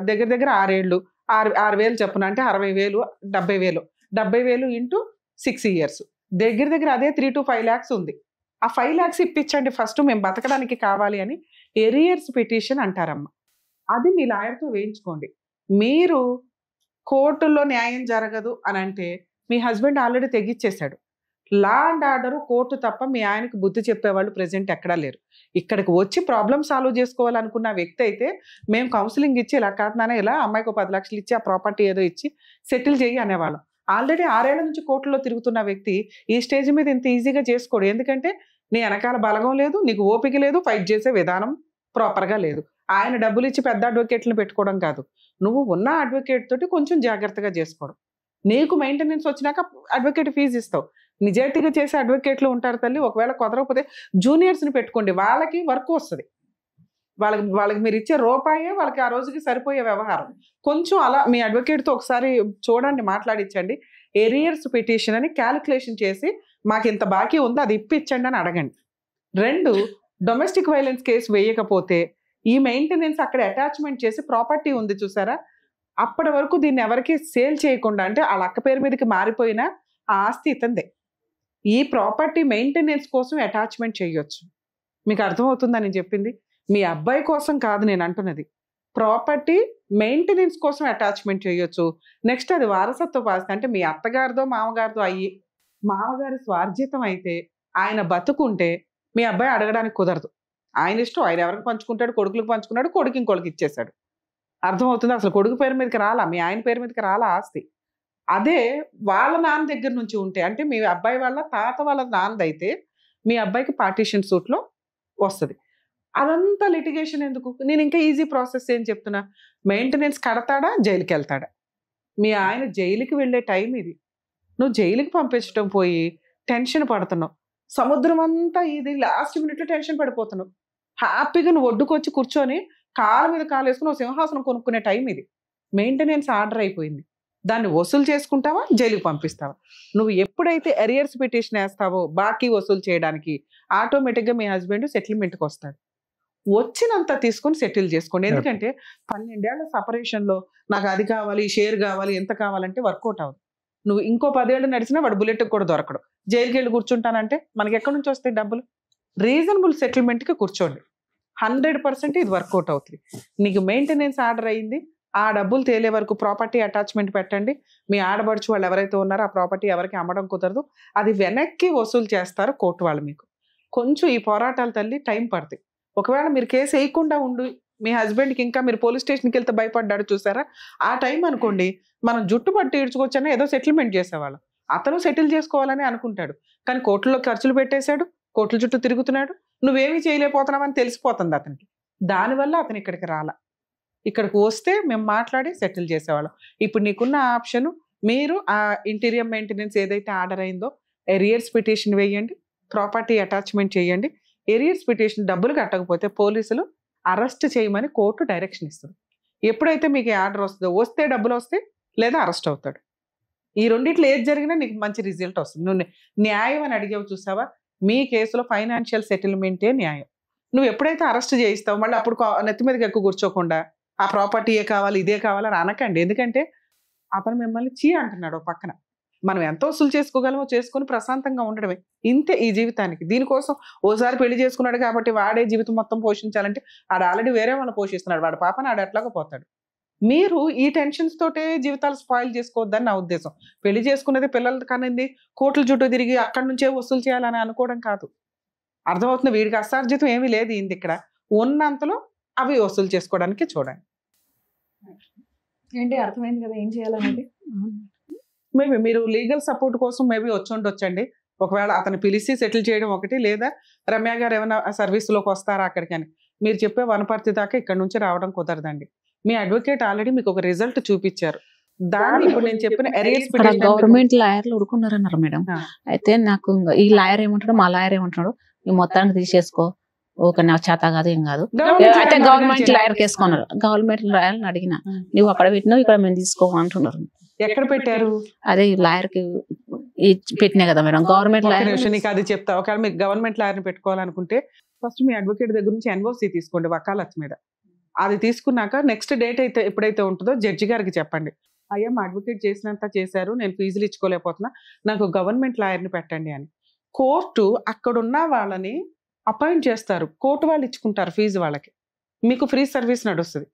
దగ్గర 6 ఏళ్ళు 6,000 చొప్పున అంటే 60,000, 70,000. 70,000 ఇంటూ 6 years దగ్గర అదే 3 to 5 lakhs ఉంది. ఆ 5 lakhs ఇప్పించండి ఫస్ట్, మేము బతకడానికి కావాలి అని ఎరియర్స్ పిటిషన్ అంటారమ్మా. అది మీ లాయర్తో వేయించుకోండి. మీరు కోర్టుల్లో న్యాయం జరగదు అని అంటే మీ హస్బెండ్ ఆల్రెడీ తెగిచ్చేశాడు. లా అండ్ ఆర్డర్ కోర్టు తప్ప మీ ఆయనకు బుద్ధి చెప్పేవాళ్ళు ప్రెజెంట్ ఎక్కడా లేరు. ఇక్కడికి వచ్చి ప్రాబ్లమ్ సాల్వ్ చేసుకోవాలనుకున్న వ్యక్తి అయితే మేము కౌన్సిలింగ్ ఇచ్చి ఇలా కాదు ఇలా అమ్మాయికి 10 లక్షలు ఇచ్చి ఆ ప్రాపర్టీ ఏదో ఇచ్చి సెటిల్ చేయి అనేవాళ్ళం. ఆల్రెడీ 6 ఏళ్ల నుంచి కోర్టులో తిరుగుతున్న వ్యక్తి ఈ స్టేజ్ మీద ఇంత ఈజీగా చేసుకోడు. ఎందుకంటే నీ వెనకాల బలగం లేదు, నీకు ఓపిక లేదు, ఫైట్ చేసే విధానం ప్రాపర్గా లేదు. ఆయన డబ్బులు ఇచ్చి పెద్ద అడ్వకేట్లను పెట్టుకోవడం కాదు, నువ్వు ఉన్న అడ్వకేట్ తోటి కొంచెం జాగ్రత్తగా చేసుకోవడం. నీకు మెయింటెనెన్స్ వచ్చినాక అడ్వకేట్ ఫీజు ఇస్తావు. నిజాయితీగా చేసే అడ్వకేట్లు ఉంటారు తల్లి. ఒకవేళ కుదరకపోతే జూనియర్స్ని పెట్టుకోండి, వాళ్ళకి వర్క్ వస్తుంది. వాళ్ళకి మీరు ఇచ్చే రూపాయే వాళ్ళకి ఆ రోజుకి సరిపోయే వ్యవహారం. కొంచెం అలా మీ అడ్వకేట్తో ఒకసారి చూడండి, మాట్లాడించండి. ఎరియర్స్ పిటిషన్ అని క్యాలిక్యులేషన్ చేసి మాకు ఇంత బాకీ ఉందో అది ఇప్పించండి అని అడగండి. 2, డొమెస్టిక్ వైలెన్స్ కేసు వేయకపోతే ఈ మెయింటెనెన్స్ అక్కడ అటాచ్మెంట్ చేసి ప్రాపర్టీ ఉంది చూసారా, అప్పటి వరకు దీన్ని ఎవరికి సేల్ చేయకుండా, అంటే వాళ్ళ అక్క పేరు మీదకి మారిపోయినా ఆ ఆస్తి ఇతందే. ఈ ప్రాపర్టీ మెయింటెనెన్స్ కోసం అటాచ్మెంట్ చేయొచ్చు. మీకు అర్థమవుతుందని చెప్పింది. మీ అబ్బాయి కోసం కాదు నేను అంటున్నది, ప్రాపర్టీ మెయింటెనెన్స్ కోసం అటాచ్మెంట్ చేయొచ్చు. నెక్స్ట్ అది వారసత్వ ఆస్తి, అంటే మీ అత్తగారిదో మామగారిదో అయ్యి మామగారి స్వార్జితం అయితే ఆయన బతుకుంటే మీ అబ్బాయి అడగడానికి కుదరదు. ఆయన ఇష్టం, ఆయన ఎవరికి పంచుకుంటాడు, కొడుకులకు పంచుకున్నాడు, కొడుకు ఇంకొకరికి ఇచ్చేశాడు. అర్థమవుతుంది? అసలు కొడుకు పేరు మీదకి రాలా, మీ ఆయన పేరు మీదకి రాలా ఆస్తి. అదే వాళ్ళ నాన్న దగ్గర నుంచి ఉంటే, అంటే మీ అబ్బాయి వాళ్ళ తాత వాళ్ళ నాన్నదైతే మీ అబ్బాయికి పార్టీషన్ సూట్లో వస్తుంది. అదంతా లిటిగేషన్ ఎందుకు? నేను ఇంకా ఈజీ ప్రాసెస్ ఏం చెప్తున్నా, మెయింటెనెన్స్ కడతాడా, జైలుకి వెళ్తాడా? మీ ఆయన జైలుకి వెళ్ళే టైం ఇది. నువ్వు జైలుకి పంపించడం పోయి టెన్షన్ పడుతున్నావు, సముద్రం అంతా ఇది లాస్ట్ మినిట్లో టెన్షన్ పడిపోతున్నావు. హ్యాపీగా నువ్వు ఒడ్డుకొచ్చి కూర్చొని కాలు మీద కాలు వేసుకుని ఒక సింహాసనం కొనుక్కునే టైం ఇది. మెయింటెనెన్స్ ఆర్డర్ అయిపోయింది, దాన్ని వసూలు చేసుకుంటావా, జైలుకి పంపిస్తావా? నువ్వు ఎప్పుడైతే ఎరియర్స్ పిటిషన్ వేస్తావో బాకీ వసూలు చేయడానికి, ఆటోమేటిక్గా మీ హస్బెండ్ సెటిల్మెంట్కి వస్తాడు. వచ్చినంత తీసుకొని సెటిల్ చేసుకోండి. ఎందుకంటే 12 ఏళ్ల సపరేషన్లో నాకు అది కావాలి, షేర్ కావాలి, ఎంత కావాలంటే వర్కౌట్ అవ్వదు. నువ్వు ఇంకో 10 ఏళ్ళు నడిచినా వాడు బుల్లెట్కి కూడా దొరకడు. జైలుకి వెళ్ళి కూర్చుంటానంటే మనకి ఎక్కడి నుంచి వస్తాయి డబ్బులు? రీజనబుల్ సెటిల్మెంట్కి కూర్చోండి, 100% ఇది వర్కౌట్ అవుతుంది. నీకు మెయింటెనెన్స్ ఆర్డర్ అయింది, ఆ డబ్బులు తేలే వరకు ప్రాపర్టీ అటాచ్మెంట్ పెట్టండి. మీ ఆడబడుచు వాళ్ళు ఎవరైతే ఉన్నారో ఆ ప్రాపర్టీ ఎవరికి అమ్మడం కుదరదు, అది వెనక్కి వసూలు చేస్తారు కోర్టు వాళ్ళు. మీకు కొంచెం ఈ పోరాటాలు తల్లి టైం పడుతుంది. ఒకవేళ మీరు కేసు వేయకుండా ఉండి మీ హస్బెండ్కి ఇంకా మీరు పోలీస్ స్టేషన్కి వెళ్తే భయపడ్డాడు చూసారా, ఆ టైం అనుకోండి మనం జుట్టు పట్టి ఈడ్చుకొచ్చని ఏదో సెటిల్మెంట్ చేసేవాళ్ళం. అతను సెటిల్ చేసుకోవాలని అనుకుంటాడు, కానీ కోర్టులో ఖర్చులు పెట్టేశాడు, కోర్టుల చుట్టూ తిరుగుతున్నాడు, నువ్వేమీ చేయలేకపోతున్నావని తెలిసిపోతుంది అతనికి. దానివల్ల అతను ఇక్కడికి రాలా. ఇక్కడికి వస్తే మేము మాట్లాడి సెటిల్ చేసేవాళ్ళం. ఇప్పుడు నీకున్న ఆప్షన్, మీరు ఆ ఇంటీరియర్ మెయింటెనెన్స్ ఏదైతే ఆర్డర్ అయిందో ఎరియర్స్ పిటిషన్ వేయండి, ప్రాపర్టీ అటాచ్మెంట్ చేయండి. ఎరియర్స్ పిటిషన్ డబ్బులు కట్టకపోతే పోలీసులు అరెస్ట్ చేయమని కోర్టు డైరెక్షన్ ఇస్తుంది. ఎప్పుడైతే మీకు ఆర్డర్ వస్తుందో, వస్తే డబ్బులు వస్తే లేదా అరెస్ట్ అవుతాడు. ఈ రెండిట్లో ఏది జరిగినా నీకు మంచి రిజల్ట్ వస్తుంది. నువ్వు న్యాయం అని అడిగావు చూసావా, మీ కేసులో ఫైనాన్షియల్ సెటిల్మెంటే న్యాయం. నువ్వు ఎప్పుడైతే అరెస్ట్ చేయిస్తావు మళ్ళీ అప్పుడు నెత్తి మీదకి ఎక్కువ కూర్చోకుండా ఆ ప్రాపర్టీయే కావాలి, ఇదే కావాలని అనకండి. ఎందుకంటే అతను మిమ్మల్ని చీ అంటున్నాడు పక్కన. మనం ఎంత వసూలు చేసుకోగలమో చేసుకొని ప్రశాంతంగా ఉండడమే, ఇంతే ఈ జీవితానికి. దీనికోసం ఓసారి పెళ్లి చేసుకున్నాడు కాబట్టి వాడే జీవితం మొత్తం పోషించాలంటే ఆడు ఆల్రెడీ వేరే వాళ్ళు పోషిస్తున్నాడు, వాడు పాపని ఆడు ఎట్లాగో పోతాడు. మీరు ఈ టెన్షన్స్ తోటే జీవితాలు స్పాయిల్ చేసుకోవద్దని నా ఉద్దేశం. పెళ్లి చేసుకున్నది పిల్లలు కనింది కోట్ల చుట్టూ తిరిగి అక్కడి నుంచే వసూలు చేయాలని అనుకోవడం కాదు. అర్థమవుతుంది? వీడికి అసార్జితం ఏమీ లేదు ఇంది. ఇక్కడ ఉన్నంతలో అవి వసూలు చేసుకోవడానికి చూడండి. ఏంటి అర్థమైంది కదా ఏం చేయాలనేది. మేబీ మీరు లీగల్ సపోర్ట్ కోసం మేబీ వచ్చి ఉండొచ్చండి. ఒకవేళ అతను పిలిచి సెటిల్ చేయడం ఒకటి, లేదా రమ్య గారు ఏమైనా సర్వీస్లోకి వస్తారా అక్కడికని. మీరు చెప్పే వనపర్తి దాకా ఇక్కడ నుంచి రావడం కుదరదండి. మీ అడ్వకేట్ ఆల్రెడీ మీకు ఒక రిజల్ట్ చూపించారు. దాన్ని ఇప్పుడు నేను చెప్పిన గవర్నమెంట్ లాయర్లు ఉడుకున్నారన్నారు మేడం. అయితే నాకు ఈ లాయర్ ఏమంటాడు, మా లాయర్ ఏమంటాడు, ఈ మొత్తానికి తీసేసుకో, ఓకే నాకు చేత కాదు ఏం కాదు. అయితే గవర్నమెంట్ లాయర్ కేసుకున్నారు. గవర్నమెంట్ లాయర్ని అడిగిన, నువ్వు అక్కడ పెట్టినావు ఇక్కడ మేము తీసుకో అంటున్నారు. ఎక్కడ పెట్టారు? అదే లాయర్ కి పెట్టినా కదా మేడం, గవర్నమెంట్ లాయర్. నీకు అది చెప్తా. ఒకవేళ మీకు గవర్నమెంట్ లాయర్ని పెట్టుకోవాలనుకుంటే ఫస్ట్ మీ అడ్వకేట్ దగ్గర నుంచి ఎన్ఓసి తీసుకోండి వకాలత్ మీద. అది తీసుకున్నాక నెక్స్ట్ డేట్ అయితే ఎప్పుడైతే ఉంటుందో జడ్జి గారికి చెప్పండి, అయ్యా మా అడ్వకేట్ చేసినంత చేశారు, నేను ఫీజులు ఇచ్చుకోలేకపోతున్నా, నాకు గవర్నమెంట్ లాయర్ని పెట్టండి అని. కోర్టు అక్కడున్న వాళ్ళని అపాయింట్ చేస్తారు, కోర్టు వాళ్ళు ఇచ్చుకుంటారు ఫీజు వాళ్ళకి, మీకు ఫ్రీ సర్వీస్ నడుస్తుంది.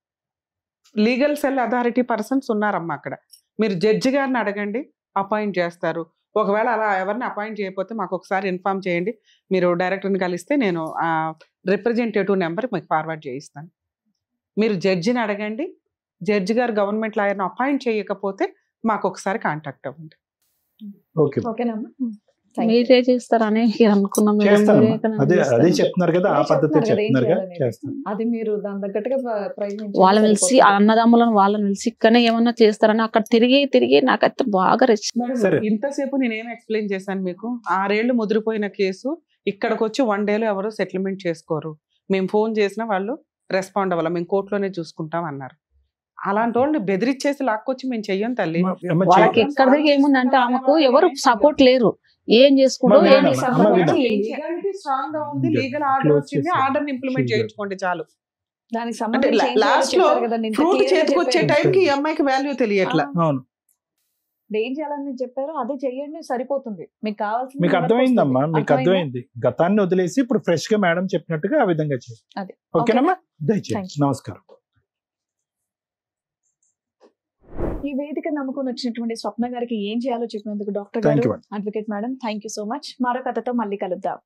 లీగల్ సెల్ అథారిటీ పర్సన్స్ ఉన్నారమ్మా అక్కడ. మీరు జడ్జి గారిని అడగండి, అపాయింట్ చేస్తారు. ఒకవేళ అలా ఎవరిని అపాయింట్ చేయకపోతే మాకు ఒకసారి ఇన్ఫామ్ చేయండి, మీరు డైరెక్టర్ని కలిస్తే నేను ఆ రిప్రజెంటేటివ్ నెంబర్ మీకు ఫార్వర్డ్ చేయిస్తాను. మీరు జడ్జిని అడగండి, జడ్జి గారు గవర్నమెంట్ లాయర్ని అపాయింట్ చేయకపోతే మాకు ఒకసారి కాంటాక్ట్ అవ్వండి. మీరే చేస్తారని అనుకున్నాం. అదే చెప్తున్నారు కదా, ఆ పద్ధతి చెప్తున్నారు కదా, అది మీరు దాని తగ్గట్టుగా వాళ్ళని పిలిచి అన్నదమ్ములను వాళ్ళని పిలిచి ఇక్కడనే ఏమన్నా చేస్తారని అక్కడ తిరిగి నాకైతే బాగా ఇంతసేపు నేనేం ఎక్స్ప్లెయిన్ చేశాను మీకు. 6 ఏళ్ళు ముదిరిపోయిన కేసు ఇక్కడికి వచ్చి 1 డేలో ఎవరు సెటిల్మెంట్ చేసుకోరు. మేము ఫోన్ చేసినా వాళ్ళు రెస్పాండ్ అవ్వాలి, మేము కోర్టులోనే చూసుకుంటాం అన్నారు. అలాంటి వాళ్ళని బెదిరించేసి లాక్కొచ్చి మేము చెయ్యం తల్లి. వాళ్ళకి ఎక్కడ ఏముందంటే ఆమెకు ఎవరు సపోర్ట్ లేరు, ఏం చేసుకుంటూ స్ట్రాంగ్ గా ఉంది, లీగల్ ఆర్డర్ వచ్చింది, ఆర్డర్ ఇంప్లిమెంట్ చేయించుకోండి చాలు. దానికి లాస్ట్ లో ఫ్రూట్ చేతికి వచ్చే టైంకి ఈ అమ్మాయికి వాల్యూ తెలియట్లా. ఏం చేయాలని చెప్పారో అదే చెయ్యండి, సరిపోతుంది. మీకు కావాల్సింది మీకు ఎవరికి అర్థమైందమ్మా, వస్తుంది? మీకు అర్థమైందా? అర్థమైంది. గతాన్ని వదిలేసి ఇప్పుడు ఫ్రెష్ గా మేడం చెప్పినట్టుగా ఆ విధంగా చేయండి. అదే. ఓకేనమ్మా, Thank దయచేసి you. నమస్కారం. ఈ వేదిక నమ్ముకొని వచ్చినటువంటి స్వప్న గారికి ఏం చేయాలో చెప్పినందుకు డాక్టర్ Thank గారు, you, madam. Advocate madam, thank you so much. మరో కథతో మళ్ళీ కలుద్దాం.